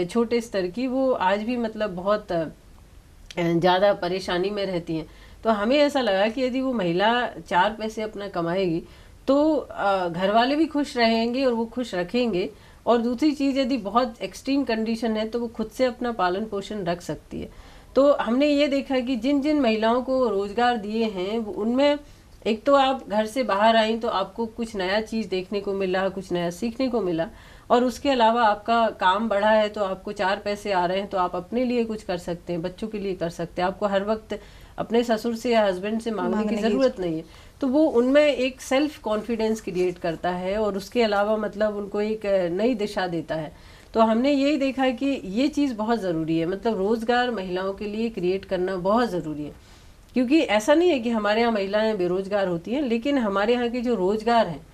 छोटे स्तर की वो आज भी मतलब बहुत ज़्यादा परेशानी में रहती हैं। तो हमें ऐसा लगा कि यदि वो महिला 4 पैसे अपना कमाएगी तो घर वाले भी खुश रहेंगे और वो खुश रखेंगे। और दूसरी चीज़, यदि बहुत एक्सट्रीम कंडीशन है तो वो खुद से अपना पालन पोषण रख सकती है। तो हमने ये देखा कि जिन जिन महिलाओं को रोजगार दिए हैं उनमें एक तो आप घर से बाहर आई तो आपको कुछ नया चीज़ देखने को मिला, कुछ नया सीखने को मिला, और उसके अलावा आपका काम बढ़ा है तो आपको 4 पैसे आ रहे हैं तो आप अपने लिए कुछ कर सकते हैं, बच्चों के लिए कर सकते हैं। आपको हर वक्त अपने ससुर से या हस्बैंड से मांगने की ज़रूरत नहीं है। तो वो उनमें एक सेल्फ कॉन्फिडेंस क्रिएट करता है और उसके अलावा मतलब उनको एक नई दिशा देता है। तो हमने यही देखा है कि ये चीज़ बहुत ज़रूरी है, मतलब रोज़गार महिलाओं के लिए क्रिएट करना बहुत ज़रूरी है। क्योंकि ऐसा नहीं है कि हमारे यहाँ महिलाएं बेरोज़गार होती हैं, लेकिन हमारे यहाँ के जो रोज़गार हैं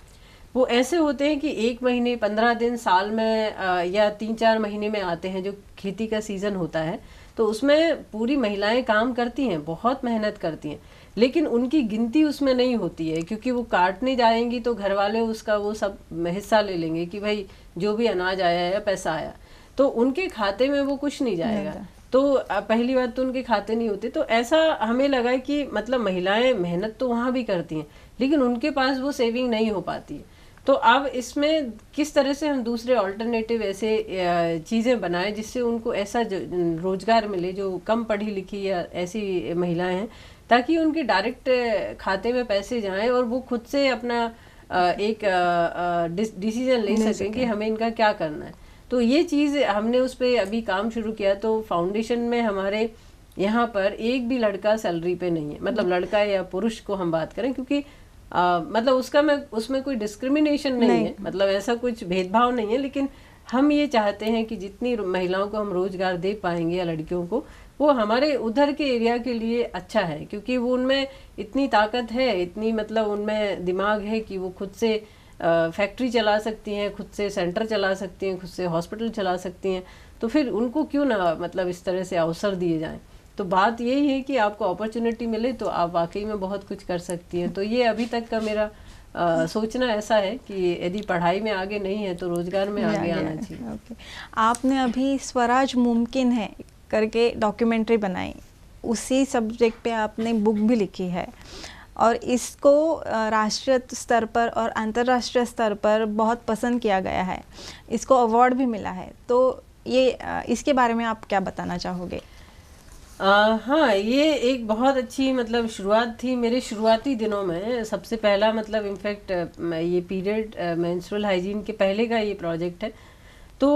वो ऐसे होते हैं कि 1 महीने, 15 दिन, साल में या 3-4 महीने में आते हैं। जो खेती का सीज़न होता है तो उसमें पूरी महिलाएं काम करती हैं, बहुत मेहनत करती हैं, लेकिन उनकी गिनती उसमें नहीं होती है, क्योंकि वो काटने जाएंगी तो घर वाले उसका वो सब हिस्सा ले लेंगे कि भाई जो भी अनाज आया या पैसा आया, तो उनके खाते में वो कुछ नहीं जाएगा। तो पहली बात तो उनके खाते नहीं होते। तो ऐसा हमें लगा कि मतलब महिलाएं मेहनत तो वहाँ भी करती हैं, लेकिन उनके पास वो सेविंग नहीं हो पाती है। तो अब इसमें किस तरह से हम दूसरे ऑल्टरनेटिव ऐसे चीज़ें बनाएं जिससे उनको ऐसा रोजगार मिले जो कम पढ़ी लिखी या ऐसी महिलाएं हैं, ताकि उनके डायरेक्ट खाते में पैसे जाएं और वो खुद से अपना एक डिसीजन ले सकें कि हमें इनका क्या करना है। तो ये चीज़ हमने उस पर अभी काम शुरू किया। तो फाउंडेशन में हमारे यहाँ पर एक भी लड़का सैलरी पे नहीं है, मतलब लड़का या पुरुष को हम बात करें, क्योंकि मतलब उसमें कोई डिस्क्रिमिनेशन नहीं है, मतलब ऐसा कुछ भेदभाव नहीं है। लेकिन हम ये चाहते हैं कि जितनी महिलाओं को हम रोजगार दे पाएंगे या लड़कियों को, वो हमारे उधर के एरिया के लिए अच्छा है, क्योंकि वो उनमें इतनी ताकत है, इतनी मतलब उनमें दिमाग है कि वो खुद से फैक्ट्री चला सकती हैं, खुद से सेंटर चला सकती हैं, खुद से हॉस्पिटल चला सकती हैं। तो फिर उनको क्यों ना मतलब इस तरह से अवसर दिए जाएं। तो बात यही है कि आपको अपॉर्चुनिटी मिले तो आप वाकई में बहुत कुछ कर सकती हैं। तो ये अभी तक का मेरा सोचना ऐसा है कि यदि पढ़ाई में आगे नहीं है तो रोजगार में आगे आना चाहिए। ओके। आपने अभी स्वराज मुमकिन है करके डॉक्यूमेंट्री बनाई, उसी सब्जेक्ट पे आपने बुक भी लिखी है, और इसको राष्ट्रीय स्तर पर और अंतर्राष्ट्रीय स्तर पर बहुत पसंद किया गया है, इसको अवार्ड भी मिला है। तो ये इसके बारे में आप क्या बताना चाहोगे? हाँ, ये एक बहुत अच्छी मतलब शुरुआत थी मेरे शुरुआती दिनों में। सबसे पहला मतलब इनफैक्ट ये पीरियड मेंस्ट्रुअल हाइजीन के पहले का ये प्रोजेक्ट है। तो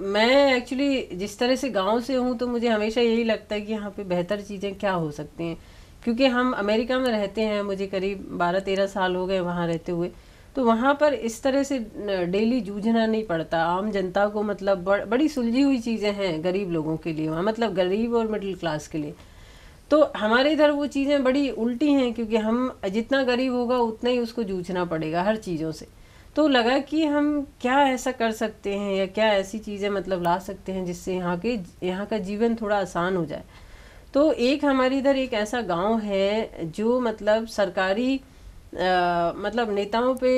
मैं एक्चुअली जिस तरह से गांव से हूँ तो मुझे हमेशा यही लगता है कि यहाँ पे बेहतर चीज़ें क्या हो सकती हैं, क्योंकि हम अमेरिका में रहते हैं, मुझे करीब 12-13 साल हो गए वहाँ रहते हुए। तो वहाँ पर इस तरह से डेली जूझना नहीं पड़ता आम जनता को, मतलब बड़ी सुलझी हुई चीज़ें हैं गरीब लोगों के लिए वहाँ, मतलब गरीब और मिडिल क्लास के लिए। तो हमारे इधर वो चीज़ें बड़ी उल्टी हैं, क्योंकि हम जितना गरीब होगा उतना ही उसको जूझना पड़ेगा हर चीज़ों से। तो लगा कि हम क्या ऐसा कर सकते हैं या क्या ऐसी चीज़ें मतलब ला सकते हैं जिससे यहाँ का जीवन थोड़ा आसान हो जाए। तो एक हमारे इधर एक ऐसा गांव है जो मतलब सरकारी मतलब नेताओं पे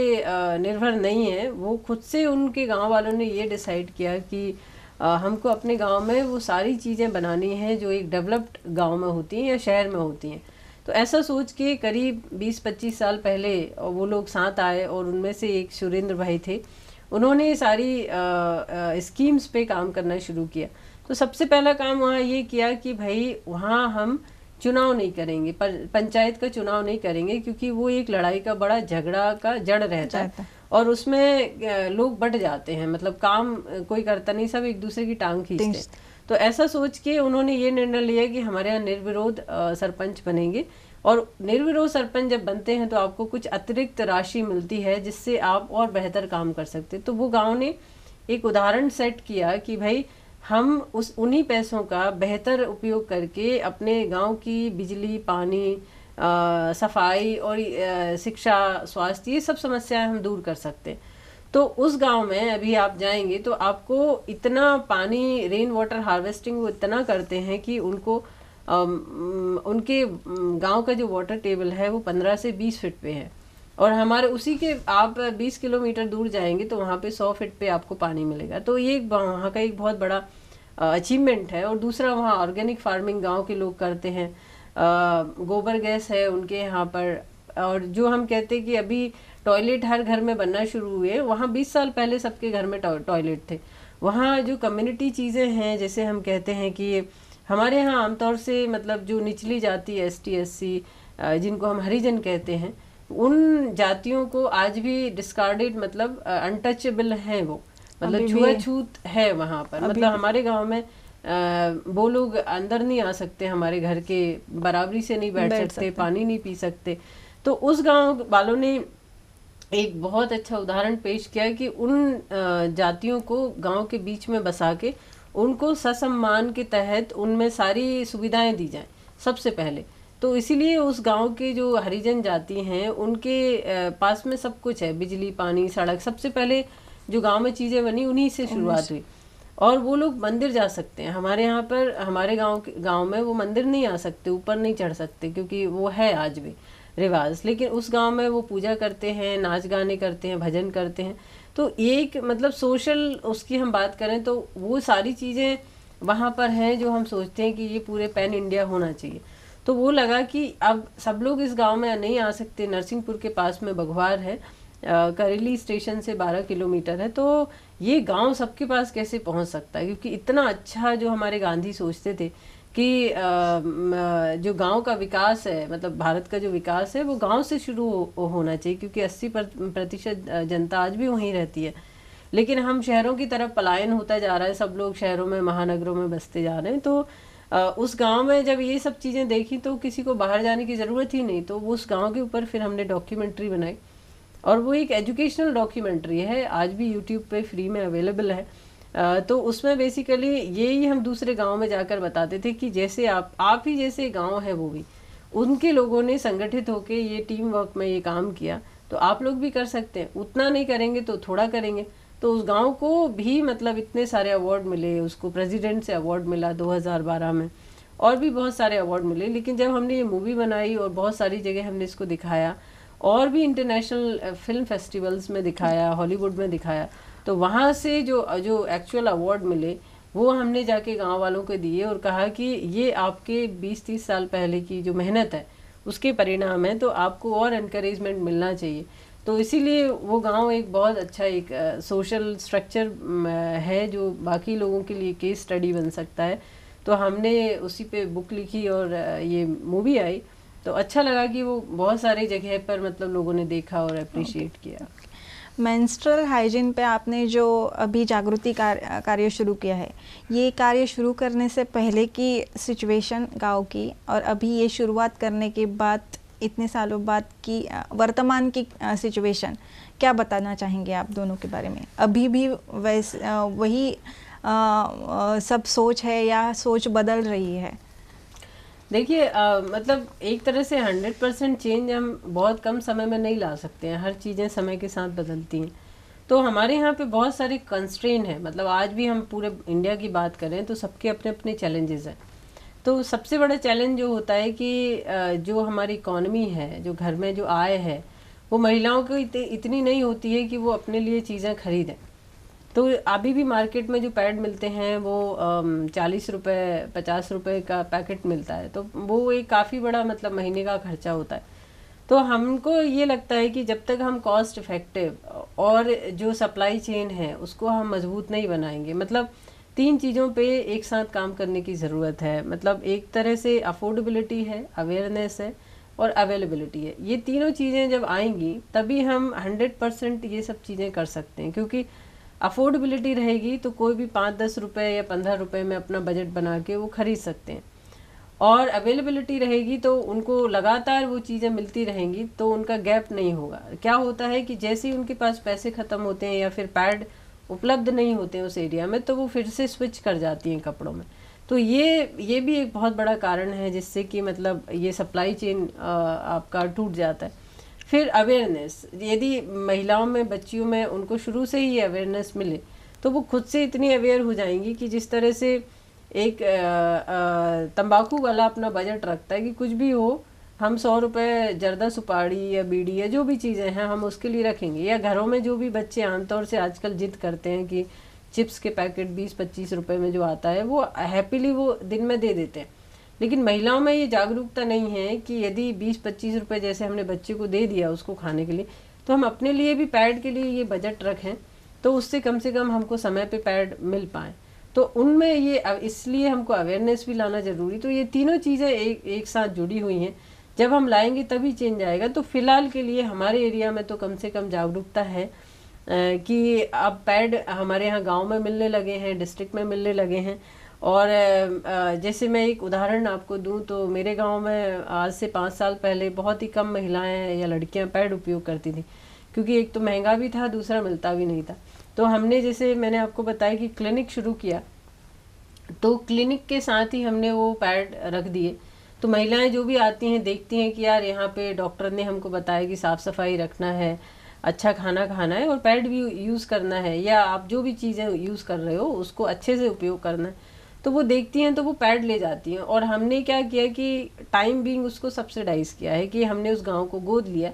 निर्भर नहीं है। वो खुद से उनके गांव वालों ने ये डिसाइड किया कि हमको अपने गांव में वो सारी चीज़ें बनानी हैं जो एक डेवलप्ड गांव में होती हैं या शहर में होती हैं। तो ऐसा सोच के करीब 20-25 साल पहले वो लोग साथ आए, और उनमें से एक सुरेंद्र भाई थे, उन्होंने सारी स्कीम्स पे काम करना शुरू किया। तो सबसे पहला काम वहाँ ये किया कि भाई वहाँ हम चुनाव नहीं करेंगे, पंचायत का चुनाव नहीं करेंगे, क्योंकि वो एक लड़ाई का बड़ा झगड़ा का जड़ रहता है और उसमें लोग बट जाते हैं, मतलब काम कोई करता नहीं, सब एक दूसरे की टांग खींचते हैं। तो ऐसा सोच के उन्होंने ये निर्णय लिया कि हमारे यहाँ निर्विरोध सरपंच बनेंगे, और निर्विरोध सरपंच जब बनते हैं तो आपको कुछ अतिरिक्त राशि मिलती है जिससे आप और बेहतर काम कर सकते। तो वो गाँव ने एक उदाहरण सेट किया कि भाई हम उन्हीं पैसों का बेहतर उपयोग करके अपने गांव की बिजली, पानी, सफाई और शिक्षा, स्वास्थ्य, ये सब समस्याएं हम दूर कर सकते हैं। तो उस गांव में अभी आप जाएंगे तो आपको इतना पानी, रेन वाटर हार्वेस्टिंग वो इतना करते हैं कि उनको उनके गांव का जो वाटर टेबल है वो 15 से 20 फीट पे है, और हमारे उसी के आप 20 किलोमीटर दूर जाएंगे तो वहाँ पे 100 फीट पे आपको पानी मिलेगा। तो ये वहाँ का एक बहुत बड़ा अचीवमेंट है। और दूसरा, वहाँ ऑर्गेनिक फार्मिंग गांव के लोग करते हैं, गोबर गैस है उनके यहाँ पर, और जो हम कहते हैं कि अभी टॉयलेट हर घर में बनना शुरू हुए, वहाँ 20 साल पहले सबके घर में टॉयलेट थे। वहाँ जो कम्युनिटी चीज़ें हैं, जैसे हम कहते हैं कि हमारे यहाँ आमतौर से मतलब जो निचली जाति ST SC जिनको हम हरिजन कहते हैं, उन जातियों को आज भी डिस्कार्डेड मतलब अनटचेबल हैं वो, मतलब छुआछूत है वहाँ पर। मतलब हमारे गांव में वो लोग अंदर नहीं आ सकते, हमारे घर के बराबरी से नहीं बैठ सकते, पानी नहीं पी सकते। तो उस गांव वालों ने एक बहुत अच्छा उदाहरण पेश किया कि उन जातियों को गांव के बीच में बसा के उनको ससम्मान के तहत उनमें सारी सुविधाएं दी जाएं सबसे पहले। तो इसीलिए उस गांव के जो हरिजन जाति हैं उनके पास में सब कुछ है, बिजली, पानी, सड़क। सबसे पहले जो गांव में चीज़ें बनी उन्हीं से शुरुआत हुई। और वो लोग मंदिर जा सकते हैं। हमारे यहाँ पर, हमारे गांव में वो मंदिर नहीं आ सकते, ऊपर नहीं चढ़ सकते, क्योंकि वो है आज भी रिवाज। लेकिन उस गांव में वो पूजा करते हैं, नाच गाने करते हैं, भजन करते हैं। तो एक मतलब सोशल उसकी हम बात करें तो वो सारी चीज़ें वहाँ पर हैं जो हम सोचते हैं कि ये पूरे पैन इंडिया होना चाहिए। तो वो लगा कि अब सब लोग इस गांव में नहीं आ सकते। नरसिंहपुर के पास में बघवार है, करेली स्टेशन से 12 किलोमीटर है। तो ये गांव सबके पास कैसे पहुंच सकता है, क्योंकि इतना अच्छा जो हमारे गांधी सोचते थे कि जो गांव का विकास है, मतलब भारत का जो विकास है वो गांव से शुरू होना चाहिए, क्योंकि 80% जनता आज भी वहीं रहती है। लेकिन हम शहरों की तरफ पलायन होता जा रहा है, सब लोग शहरों में, महानगरों में बसते जा रहे हैं। तो उस गांव में जब ये सब चीज़ें देखी तो किसी को बाहर जाने की ज़रूरत ही नहीं। तो वो उस गांव के ऊपर फिर हमने डॉक्यूमेंट्री बनाई, और वो एक एजुकेशनल डॉक्यूमेंट्री है, आज भी यूट्यूब पे फ्री में अवेलेबल है। तो उसमें बेसिकली यही हम दूसरे गांव में जाकर बताते थे कि जैसे आप ही जैसे गांव है वो भी, उनके लोगों ने संगठित होकर ये टीम वर्क में ये काम किया, तो आप लोग भी कर सकते हैं। उतना नहीं करेंगे तो थोड़ा करेंगे। तो उस गांव को भी मतलब इतने सारे अवार्ड मिले, उसको प्रेसिडेंट से अवार्ड मिला 2012 में, और भी बहुत सारे अवार्ड मिले। लेकिन जब हमने ये मूवी बनाई और बहुत सारी जगह हमने इसको दिखाया, और भी इंटरनेशनल फिल्म फेस्टिवल्स में दिखाया, हॉलीवुड में दिखाया, तो वहाँ से जो एक्चुअल अवार्ड मिले वो हमने जाके गांव वालों को दिए और कहा कि ये आपके 20-30 साल पहले की जो मेहनत है उसके परिणाम है, तो आपको और एनकरेजमेंट मिलना चाहिए। तो इसीलिए वो गांव एक बहुत अच्छा एक सोशल स्ट्रक्चर है जो बाकी लोगों के लिए केस स्टडी बन सकता है। तो हमने उसी पे बुक लिखी और ये मूवी आई। तो अच्छा लगा कि वो बहुत सारी जगह पर मतलब लोगों ने देखा और अप्रिशिएट किया। मेंस्ट्रुअल हाइजीन पे आपने जो अभी जागृति कार्य शुरू किया है, ये कार्य शुरू करने से पहले की सिचुएशन गांव की और अभी ये शुरुआत करने के बाद इतने सालों बाद की वर्तमान की सिचुएशन, क्या बताना चाहेंगे आप दोनों के बारे में? अभी भी वही सब सोच है या सोच बदल रही है? देखिए मतलब एक तरह से 100% चेंज हम बहुत कम समय में नहीं ला सकते हैं, हर चीज़ें समय के साथ बदलती हैं। तो हमारे यहाँ पे बहुत सारे कंस्ट्रेन है, मतलब आज भी हम पूरे इंडिया की बात करें तो सबके अपने अपने चैलेंजेस हैं। तो सबसे बड़ा चैलेंज जो होता है कि जो हमारी इकॉनमी है, जो घर में जो आय है, वो महिलाओं को इतनी नहीं होती है कि वो अपने लिए चीज़ें खरीदें। तो अभी भी मार्केट में जो पैड मिलते हैं वो 40 रुपये 50 रुपये का पैकेट मिलता है, तो वो एक काफ़ी बड़ा मतलब महीने का खर्चा होता है। तो हमको ये लगता है कि जब तक हम कॉस्ट इफ़ेक्टिव और जो सप्लाई चेन है उसको हम मजबूत नहीं बनाएंगे, मतलब 3 चीज़ों पे एक साथ काम करने की ज़रूरत है। मतलब एक तरह से अफोर्डेबिलिटी है, अवेयरनेस है और अवेलेबिलिटी है। ये तीनों चीज़ें जब आएंगी तभी हम 100% ये सब चीज़ें कर सकते हैं, क्योंकि अफोर्डेबिलिटी रहेगी तो कोई भी 5-10 रुपये या 15 रुपये में अपना बजट बना के वो खरीद सकते हैं, और अवेलेबिलिटी रहेगी तो उनको लगातार वो चीज़ें मिलती रहेंगी, तो उनका गैप नहीं होगा। क्या होता है कि जैसे ही उनके पास पैसे ख़त्म होते हैं या फिर पैड उपलब्ध नहीं होते हैं उस एरिया में, तो वो फिर से स्विच कर जाती हैं कपड़ों में। तो ये भी एक बहुत बड़ा कारण है जिससे कि मतलब ये सप्लाई चेन आपका टूट जाता है। फिर अवेयरनेस, यदि महिलाओं में, बच्चियों में उनको शुरू से ही अवेयरनेस मिले तो वो खुद से इतनी अवेयर हो जाएंगी कि जिस तरह से एक तंबाकू वाला अपना बजट रखता है कि कुछ भी हो हम 100 रुपये जर्दा सुपारी या बीड़ी या जो भी चीज़ें हैं हम उसके लिए रखेंगे। या घरों में जो भी बच्चे आमतौर से आजकल जिद करते हैं कि चिप्स के पैकेट 20-25 रुपये में जो आता है वो हैप्पीली वो दिन में दे देते हैं। लेकिन महिलाओं में ये जागरूकता नहीं है कि यदि 20-25 रुपए जैसे हमने बच्चे को दे दिया उसको खाने के लिए, तो हम अपने लिए भी पैड के लिए ये बजट रखें, तो उससे कम से कम हमको समय पे पैड मिल पाए। तो उनमें ये इसलिए हमको अवेयरनेस भी लाना जरूरी। तो ये तीनों चीज़ें एक साथ जुड़ी हुई हैं, जब हम लाएंगे तभी चेंज आएगा। तो फिलहाल के लिए हमारे एरिया में तो कम से कम जागरूकता है कि अब पैड हमारे यहाँ गांव में मिलने लगे हैं, डिस्ट्रिक्ट में मिलने लगे हैं। और जैसे मैं एक उदाहरण आपको दूं तो मेरे गांव में आज से 5 साल पहले बहुत ही कम महिलाएं या लड़कियां पैड उपयोग करती थी, क्योंकि एक तो महंगा भी था, दूसरा मिलता भी नहीं था। तो हमने, जैसे मैंने आपको बताया कि क्लिनिक शुरू किया, तो क्लिनिक के साथ ही हमने वो पैड रख दिए। तो महिलाएं जो भी आती हैं देखती हैं कि यार यहाँ पे डॉक्टर ने हमको बताया कि साफ़ सफाई रखना है, अच्छा खाना खाना है और पैड भी यूज़ करना है, या आप जो भी चीज़ें यूज़ कर रहे हो उसको अच्छे से उपयोग करना है, तो वो देखती हैं तो वो पैड ले जाती हैं। और हमने क्या किया कि टाइम बीइंग उसको सब्सिडाइज किया है कि हमने उस गांव को गोद लिया,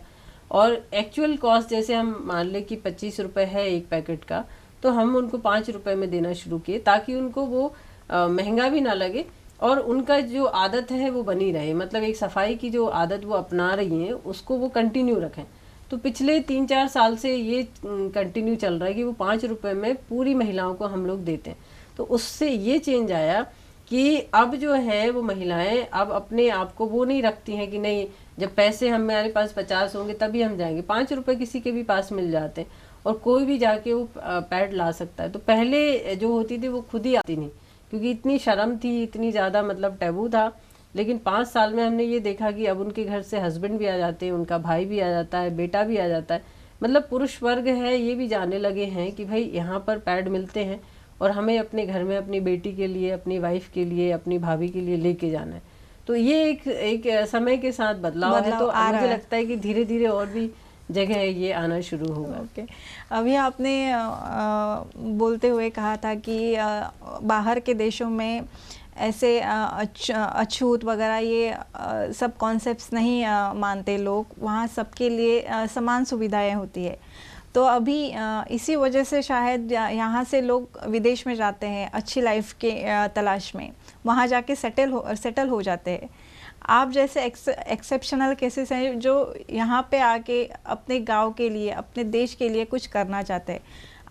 और एक्चुअल कॉस्ट जैसे हम मान लें कि 25 रुपये है एक पैकेट का, तो हम उनको 5 रुपये में देना शुरू किए, ताकि उनको वो महंगा भी ना लगे और उनका जो आदत है वो बनी रहे। मतलब एक सफाई की जो आदत वो अपना रही हैं उसको वो कंटिन्यू रखें। तो पिछले 3-4 साल से ये कंटिन्यू चल रहा है कि वो 5 रुपये में पूरी महिलाओं को हम लोग देते हैं। तो उससे ये चेंज आया कि अब जो है वो महिलाएं अब अपने आप को वो नहीं रखती हैं कि नहीं जब पैसे हमारे पास 50 होंगे तभी हम जाएंगे। 5 रुपये किसी के भी पास मिल जाते हैं और कोई भी जाके वो पैड ला सकता है। तो पहले जो होती थी वो खुद ही आती नहीं, क्योंकि इतनी शर्म थी, इतनी ज़्यादा मतलब टैबू था। लेकिन 5 साल में हमने ये देखा कि अब उनके घर से हस्बैंड भी आ जाते हैं, उनका भाई भी आ जाता है, बेटा भी आ जाता है, मतलब पुरुष वर्ग है ये भी जानने लगे हैं कि भाई यहाँ पर पैड मिलते हैं और हमें अपने घर में अपनी बेटी के लिए, अपनी वाइफ के लिए, अपनी भाभी के लिए लेके जाना है। तो ये एक समय के साथ बदलाव है। तो मुझे लगता है कि धीरे धीरे और भी जगह ये आना शुरू होगा। ओके अभी आपने बोलते हुए कहा था कि बाहर के देशों में ऐसे अछूत वगैरह ये सब कॉन्सेप्ट्स नहीं मानते लोग, वहाँ सबके लिए समान सुविधाएं होती है। तो अभी इसी वजह से शायद यहाँ से लोग विदेश में जाते हैं अच्छी लाइफ के तलाश में, वहाँ जाके सेटल हो जाते हैं। आप जैसे एक्सेप्शनल केसेस हैं जो यहाँ पे आके अपने गांव के लिए, अपने देश के लिए कुछ करना चाहते हैं।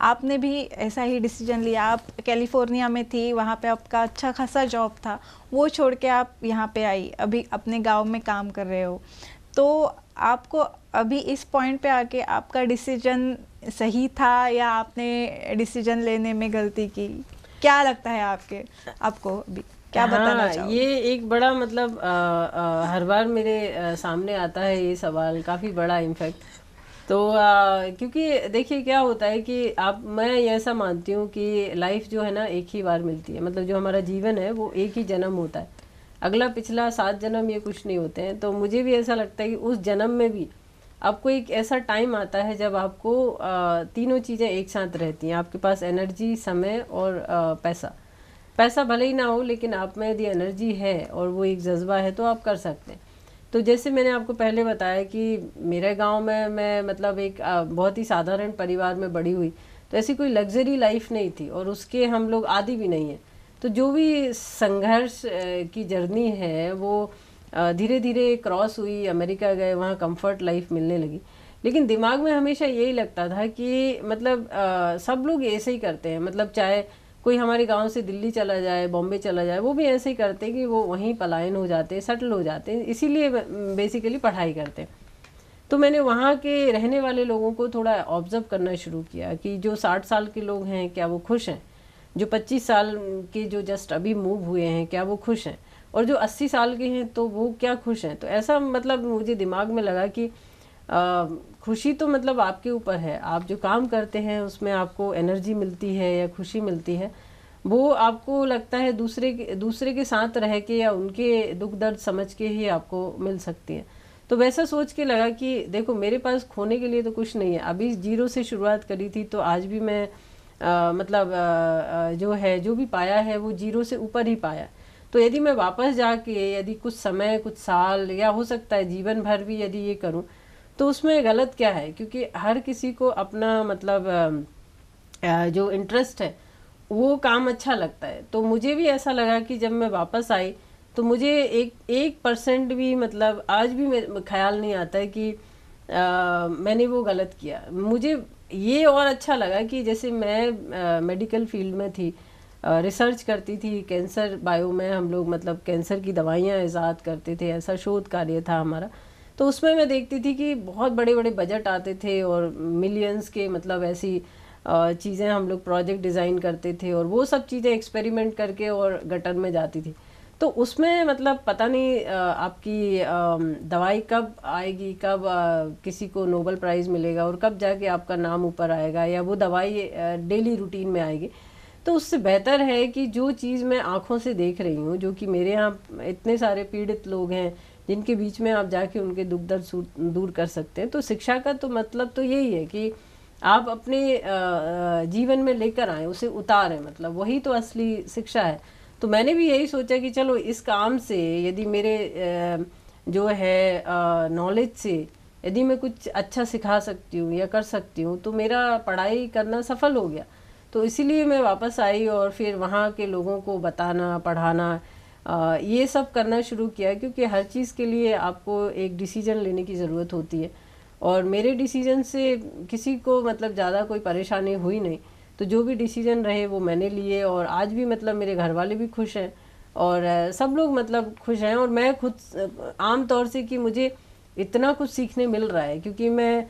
आपने भी ऐसा ही डिसीजन लिया। आप कैलिफोर्निया में थी, वहाँ पे आपका अच्छा खासा जॉब था, वो छोड़ के आप यहाँ पे आई, अभी अपने गांव में काम कर रहे हो। तो आपको अभी इस पॉइंट पे आके आपका डिसीजन सही था या आपने डिसीजन लेने में गलती की? क्या लगता है आपको अभी क्या बताना चाहोगे? ये एक बड़ा मतलब हर बार मेरे सामने आता है ये सवाल, काफ़ी बड़ा इनफैक्ट। तो क्योंकि देखिए क्या होता है कि मैं ऐसा मानती हूँ कि लाइफ जो है ना एक ही बार मिलती है। मतलब जो हमारा जीवन है वो एक ही जन्म होता है, अगला पिछला 7 जन्म ये कुछ नहीं होते हैं। तो मुझे भी ऐसा लगता है कि उस जन्म में भी आपको एक ऐसा टाइम आता है जब आपको तीनों चीज़ें एक साथ रहती हैं। आपके पास एनर्जी, समय और पैसा भले ही ना हो, लेकिन आप में यदि एनर्जी है और वो एक जज्बा है तो आप कर सकते हैं। तो जैसे मैंने आपको पहले बताया कि मेरे गांव में मैं मतलब एक बहुत ही साधारण परिवार में बड़ी हुई, तो ऐसी कोई लग्जरी लाइफ नहीं थी और उसके हम लोग आदी भी नहीं हैं। तो जो भी संघर्ष की जर्नी है वो धीरे धीरे क्रॉस हुई, अमेरिका गए, वहाँ कंफर्ट लाइफ मिलने लगी। लेकिन दिमाग में हमेशा यही लगता था कि मतलब सब लोग ऐसे ही करते हैं। मतलब चाहे कोई हमारे गांव से दिल्ली चला जाए, बॉम्बे चला जाए, वो भी ऐसे ही करते हैं कि वो वहीं पलायन हो जाते हैं, सेटल हो जाते हैं, इसीलिए बेसिकली पढ़ाई करते हैं। तो मैंने वहाँ के रहने वाले लोगों को थोड़ा ऑब्जर्व करना शुरू किया कि जो 60 साल के लोग हैं क्या वो खुश हैं, जो 25 साल के जो जस्ट अभी मूव हुए हैं क्या वो खुश हैं, और जो 80 साल के हैं तो वो क्या खुश हैं। तो ऐसा मतलब मुझे दिमाग में लगा कि खुशी तो मतलब आपके ऊपर है, आप जो काम करते हैं उसमें आपको एनर्जी मिलती है या खुशी मिलती है, वो आपको लगता है दूसरे के साथ रह के या उनके दुख दर्द समझ के ही आपको मिल सकती है। तो वैसा सोच के लगा कि देखो मेरे पास खोने के लिए तो कुछ नहीं है, अभी 0 से शुरुआत करी थी, तो आज भी मैं जो भी पाया है वो 0 से ऊपर ही पाया। तो यदि मैं वापस जाके यदि कुछ समय, कुछ साल या हो सकता है जीवन भर भी यदि ये करूं तो उसमें गलत क्या है, क्योंकि हर किसी को अपना मतलब जो इंटरेस्ट है वो काम अच्छा लगता है। तो मुझे भी ऐसा लगा कि जब मैं वापस आई तो मुझे 1% भी मतलब आज भी ख्याल नहीं आता है कि मैंने वो गलत किया। मुझे ये और अच्छा लगा कि जैसे मैं मेडिकल फील्ड में थी, रिसर्च करती थी कैंसर बायो में, हम लोग मतलब कैंसर की दवाइयाँ ईजाद करते थे, ऐसा शोध कार्य था हमारा। तो उसमें मैं देखती थी कि बहुत बड़े बड़े बजट आते थे और मिलियंस के मतलब ऐसी चीज़ें हम लोग प्रोजेक्ट डिज़ाइन करते थे और वो सब चीज़ें एक्सपेरिमेंट करके और गटर में जाती थी। तो उसमें मतलब पता नहीं आपकी दवाई कब आएगी, कब किसी को नोबेल प्राइज़ मिलेगा और कब जाके आपका नाम ऊपर आएगा या वो दवाई डेली रूटीन में आएगी। तो उससे बेहतर है कि जो चीज़ मैं आँखों से देख रही हूँ, जो कि मेरे यहाँ इतने सारे पीड़ित लोग हैं जिनके बीच में आप जाके उनके दुख दर्द दूर कर सकते हैं। तो शिक्षा का तो मतलब तो यही है कि आप अपने जीवन में लेकर आएँ, उसे उतारें, मतलब वही तो असली शिक्षा है। तो मैंने भी यही सोचा कि चलो इस काम से यदि मेरे जो है नॉलेज से यदि मैं कुछ अच्छा सिखा सकती हूँ या कर सकती हूँ तो मेरा पढ़ाई करना सफल हो गया। तो इसीलिए मैं वापस आई और फिर वहाँ के लोगों को बताना, पढ़ाना, ये सब करना शुरू किया, क्योंकि हर चीज़ के लिए आपको एक डिसीजन लेने की ज़रूरत होती है और मेरे डिसीजन से किसी को मतलब ज़्यादा कोई परेशानी हुई नहीं। तो जो भी डिसीजन रहे वो मैंने लिए और आज भी मतलब मेरे घर वाले भी खुश हैं और सब लोग मतलब खुश हैं। और मैं खुद आम तौर से कि मुझे इतना कुछ सीखने मिल रहा है, क्योंकि मैं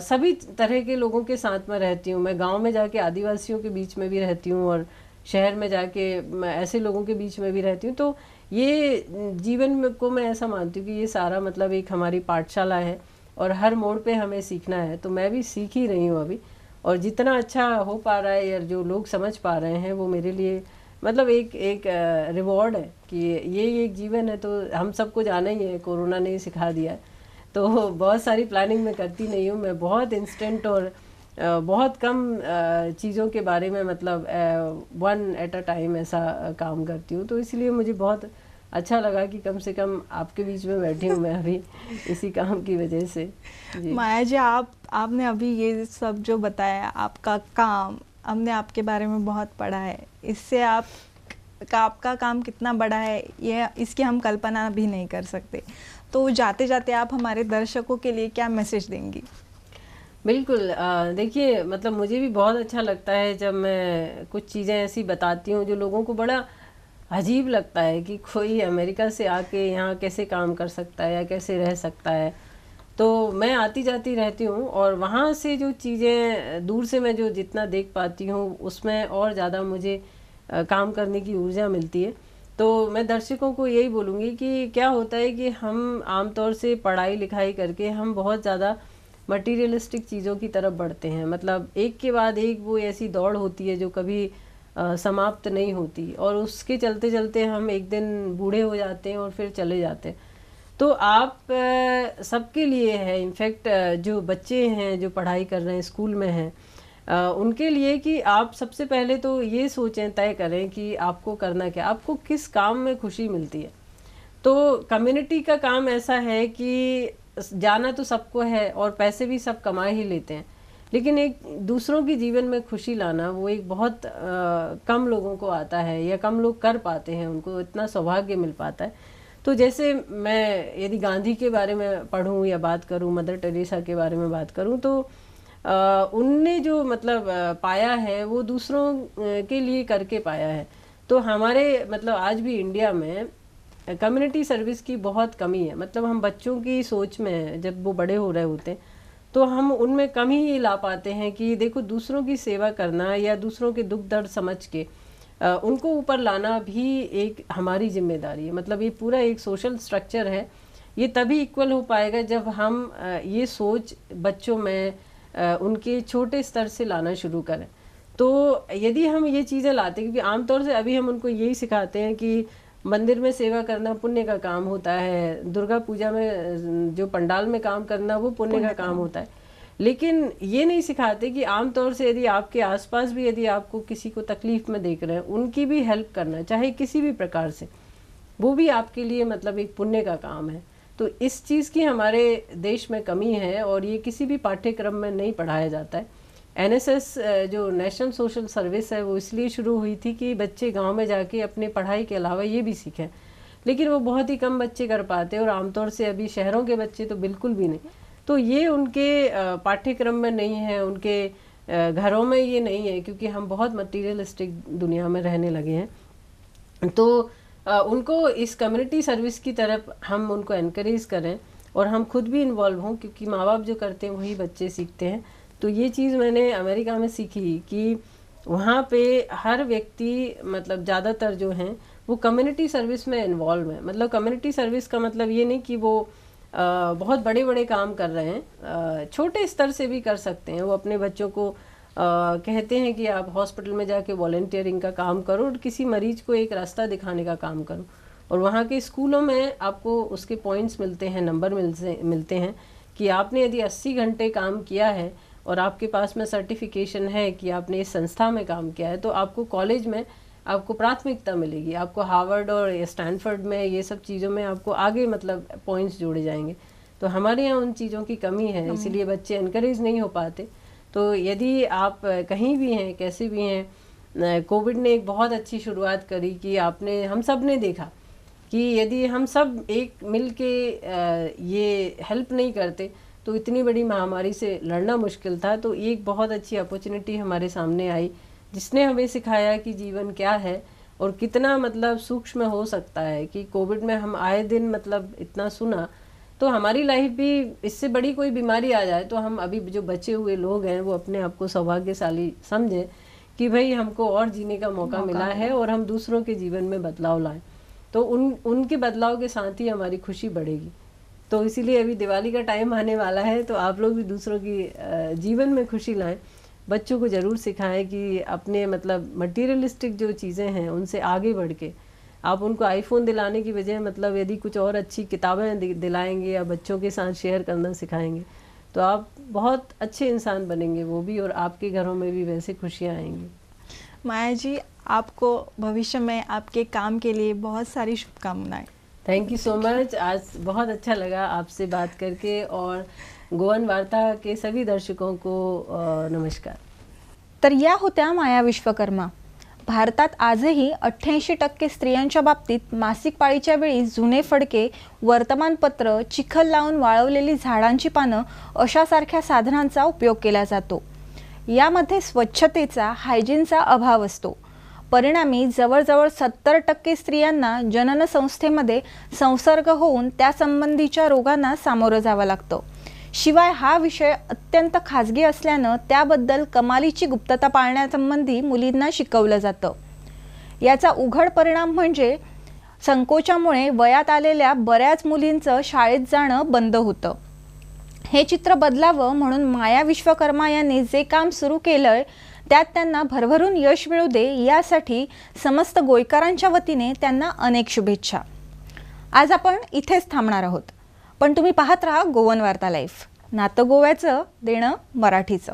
सभी तरह के लोगों के साथ में रहती हूँ। मैं गांव में जाके आदिवासियों के बीच में भी रहती हूँ और शहर में जाके मैं ऐसे लोगों के बीच में भी रहती हूँ। तो ये जीवन में को मैं ऐसा मानती हूँ कि ये सारा मतलब एक हमारी पाठशाला है और हर मोड़ पे हमें सीखना है। तो मैं भी सीख ही रही हूँ अभी, और जितना अच्छा हो पा रहा है या जो लोग समझ पा रहे हैं वो मेरे लिए मतलब एक रिवॉर्ड है कि ये एक जीवन है। तो हम सबको जाना ही है, कोरोना ने ही सिखा दिया है। तो बहुत सारी प्लानिंग मैं करती नहीं हूँ, मैं बहुत इंस्टेंट और बहुत कम चीज़ों के बारे में मतलब वन एट अ टाइम ऐसा काम करती हूँ। तो इसलिए मुझे बहुत अच्छा लगा कि कम से कम आपके बीच में बैठी हूँ मैं अभी इसी काम की वजह से। जी माया जी, आपने अभी ये सब जो बताया, आपका काम, हमने आपके बारे में बहुत पढ़ा है, इससे आपका काम कितना बड़ा है ये इसकी हम कल्पना भी नहीं कर सकते। तो जाते जाते आप हमारे दर्शकों के लिए क्या मैसेज देंगी? बिल्कुल, देखिए मतलब मुझे भी बहुत अच्छा लगता है जब मैं कुछ चीज़ें ऐसी बताती हूँ जो लोगों को बड़ा अजीब लगता है कि कोई अमेरिका से आके यहाँ कैसे काम कर सकता है या कैसे रह सकता है। तो मैं आती जाती रहती हूँ और वहाँ से जो चीज़ें दूर से मैं जो जितना देख पाती हूँ उसमें और ज़्यादा मुझे काम करने की ऊर्जा मिलती है। तो मैं दर्शकों को यही बोलूँगी कि क्या होता है कि हम आमतौर से पढ़ाई लिखाई करके हम बहुत ज़्यादा मटीरियलिस्टिक चीज़ों की तरफ बढ़ते हैं। मतलब एक के बाद एक वो ऐसी दौड़ होती है जो कभी समाप्त नहीं होती, और उसके चलते चलते हम एक दिन बूढ़े हो जाते हैं और फिर चले जाते हैं। तो आप सबके लिए है, इनफैक्ट जो बच्चे हैं जो पढ़ाई कर रहे हैं, स्कूल में हैं, उनके लिए कि आप सबसे पहले तो ये सोचें, तय करें कि आपको करना क्या, आपको किस काम में खुशी मिलती है। तो कम्युनिटी का काम ऐसा है कि जाना तो सबको है और पैसे भी सब कमा ही लेते हैं, लेकिन एक दूसरों की जीवन में खुशी लाना वो एक बहुत कम लोगों को आता है या कम लोग कर पाते हैं, उनको इतना सौभाग्य मिल पाता है। तो जैसे मैं यदि गांधी के बारे में पढ़ूं या बात करूं, मदर टेरेसा के बारे में बात करूं, तो उनने जो मतलब पाया है वो दूसरों के लिए करके पाया है। तो हमारे मतलब आज भी इंडिया में कम्युनिटी सर्विस की बहुत कमी है। मतलब हम बच्चों की सोच में जब वो बड़े हो रहे होते हैं तो हम उनमें कम ही ये ला पाते हैं कि देखो दूसरों की सेवा करना या दूसरों के दुख दर्द समझ के उनको ऊपर लाना भी एक हमारी जिम्मेदारी है। मतलब ये पूरा एक सोशल स्ट्रक्चर है, ये तभी इक्वल हो पाएगा जब हम ये सोच बच्चों में उनके छोटे स्तर से लाना शुरू करें। तो यदि हम ये चीज़ें लाते हैं, क्योंकि आमतौर से अभी हम उनको यही सिखाते हैं कि मंदिर में सेवा करना पुण्य का काम होता है, दुर्गा पूजा में जो पंडाल में काम करना वो पुण्य का काम होता है, लेकिन ये नहीं सिखाते कि आमतौर से यदि आपके आसपास भी यदि आपको किसी को तकलीफ में देख रहे हैं, उनकी भी हेल्प करना, चाहे किसी भी प्रकार से, वो भी आपके लिए मतलब एक पुण्य का काम है। तो इस चीज़ की हमारे देश में कमी है और ये किसी भी पाठ्यक्रम में नहीं पढ़ाया जाता है। एनएसएस जो नेशनल सोशल सर्विस है वो इसलिए शुरू हुई थी कि बच्चे गांव में जाके अपने पढ़ाई के अलावा ये भी सीखें। लेकिन वो बहुत ही कम बच्चे कर पाते हैं, और आमतौर से अभी शहरों के बच्चे तो बिल्कुल भी नहीं। तो ये उनके पाठ्यक्रम में नहीं है, उनके घरों में ये नहीं है, क्योंकि हम बहुत मटीरियलिस्टिक दुनिया में रहने लगे हैं। तो उनको इस कम्युनिटी सर्विस की तरफ हम उनको एनकरेज करें, और हम खुद भी इन्वॉल्व हों, क्योंकि माँ बाप जो करते हैं वही बच्चे सीखते हैं। तो ये चीज़ मैंने अमेरिका में सीखी कि वहाँ पे हर व्यक्ति, मतलब ज़्यादातर जो हैं वो कम्युनिटी सर्विस में इन्वॉल्व है। मतलब कम्युनिटी सर्विस का मतलब ये नहीं कि वो बहुत बड़े बड़े काम कर रहे हैं, छोटे स्तर से भी कर सकते हैं। वो अपने बच्चों को कहते हैं कि आप हॉस्पिटल में जाके वॉलंटियरिंग का काम करो और किसी मरीज को एक रास्ता दिखाने का काम करो। और वहाँ के स्कूलों में आपको उसके पॉइंट्स मिलते हैं, नंबर मिलते हैं कि आपने यदि 80 घंटे काम किया है और आपके पास में सर्टिफिकेशन है कि आपने इस संस्था में काम किया है, तो आपको कॉलेज में आपको प्राथमिकता मिलेगी। आपको हार्वर्ड और स्टैनफोर्ड में ये सब चीज़ों में आपको आगे मतलब पॉइंट्स जोड़े जाएंगे। तो हमारे यहाँ उन चीज़ों की कमी है, इसीलिए बच्चे इनकरेज नहीं हो पाते। तो यदि आप कहीं भी हैं, कैसे भी हैं, कोविड ने एक बहुत अच्छी शुरुआत करी कि हम सब ने देखा कि यदि हम सब एक मिल के ये हेल्प नहीं करते तो इतनी बड़ी महामारी से लड़ना मुश्किल था। तो एक बहुत अच्छी अपॉर्चुनिटी हमारे सामने आई, जिसने हमें सिखाया कि जीवन क्या है और कितना मतलब सूक्ष्म हो सकता है। कि कोविड में हम आए दिन मतलब इतना सुना, तो हमारी लाइफ भी, इससे बड़ी कोई बीमारी आ जाए तो हम अभी जो बचे हुए लोग हैं वो अपने आप को सौभाग्यशाली समझें कि भाई हमको और जीने का मौका मिला है और हम दूसरों के जीवन में बदलाव लाएं। तो उनके बदलाव के साथ ही हमारी खुशी बढ़ेगी। तो इसीलिए अभी दिवाली का टाइम आने वाला है, तो आप लोग भी दूसरों की जीवन में खुशी लाएं। बच्चों को ज़रूर सिखाएं कि अपने मतलब मटीरियलिस्टिक जो चीज़ें हैं उनसे आगे बढ़ के आप उनको आईफोन दिलाने की बजाय मतलब यदि कुछ और अच्छी किताबें दिलाएंगे या बच्चों के साथ शेयर करना सिखाएंगे तो आप बहुत अच्छे इंसान बनेंगे वो भी, और आपके घरों में भी वैसे खुशियाँ आएंगी। माया जी, आपको भविष्य में आपके काम के लिए बहुत सारी शुभकामनाएं। Thank you so much. आज बहुत अच्छा लगा आपसे बात करके, और गोवन वार्ता के सभी दर्शकों को नमस्कार। तर या होत्या माया विश्वकर्मा। भारतात आजही 88% स्त्रियांच्या बाबतीत मासिक पाळीच्या वेळी जुने फडके, वर्तमानपत्र, चिखल लावून वाळवलेली झाडांची पानं अशासारख्या साधनांचा उपयोग केला जातो। यामध्ये स्वच्छतेचा, हायजीनचा अभाव असतो। परिणामी जवळजवळ 70% स्त्रियांना जनन संस्थेमध्ये संसर्ग होऊन त्यासंबंधीच्या रोगांना सामोरं जावं लागतं। शिवाय हा विषय अत्यंत खाजगी असल्यानं त्याबद्दल कमालीची गुप्तता पाळण्यासंबंधी मुलींना शिकवलं जातं। याचा उघड परिणाम म्हणजे संकोचामुळे वयात आलेल्या बऱ्याच मुलींचं शाळेत जाणं बंद होतं। हे चित्र बदलावं म्हणून माया विश्वकर्मा यांनी जे काम सुरू केलंय त्यात त्यांना भरभरून यश मिळू दे यासाठी समस्त गोयकरांच्या वतीने त्यांना अनेक शुभेच्छा। आज आपण इथेच थांबणार आहोत, पण तुम्ही पाहत राहा गोवन वार्ता लाईव्ह, नातं गोव्याचं, देणं मराठीचं।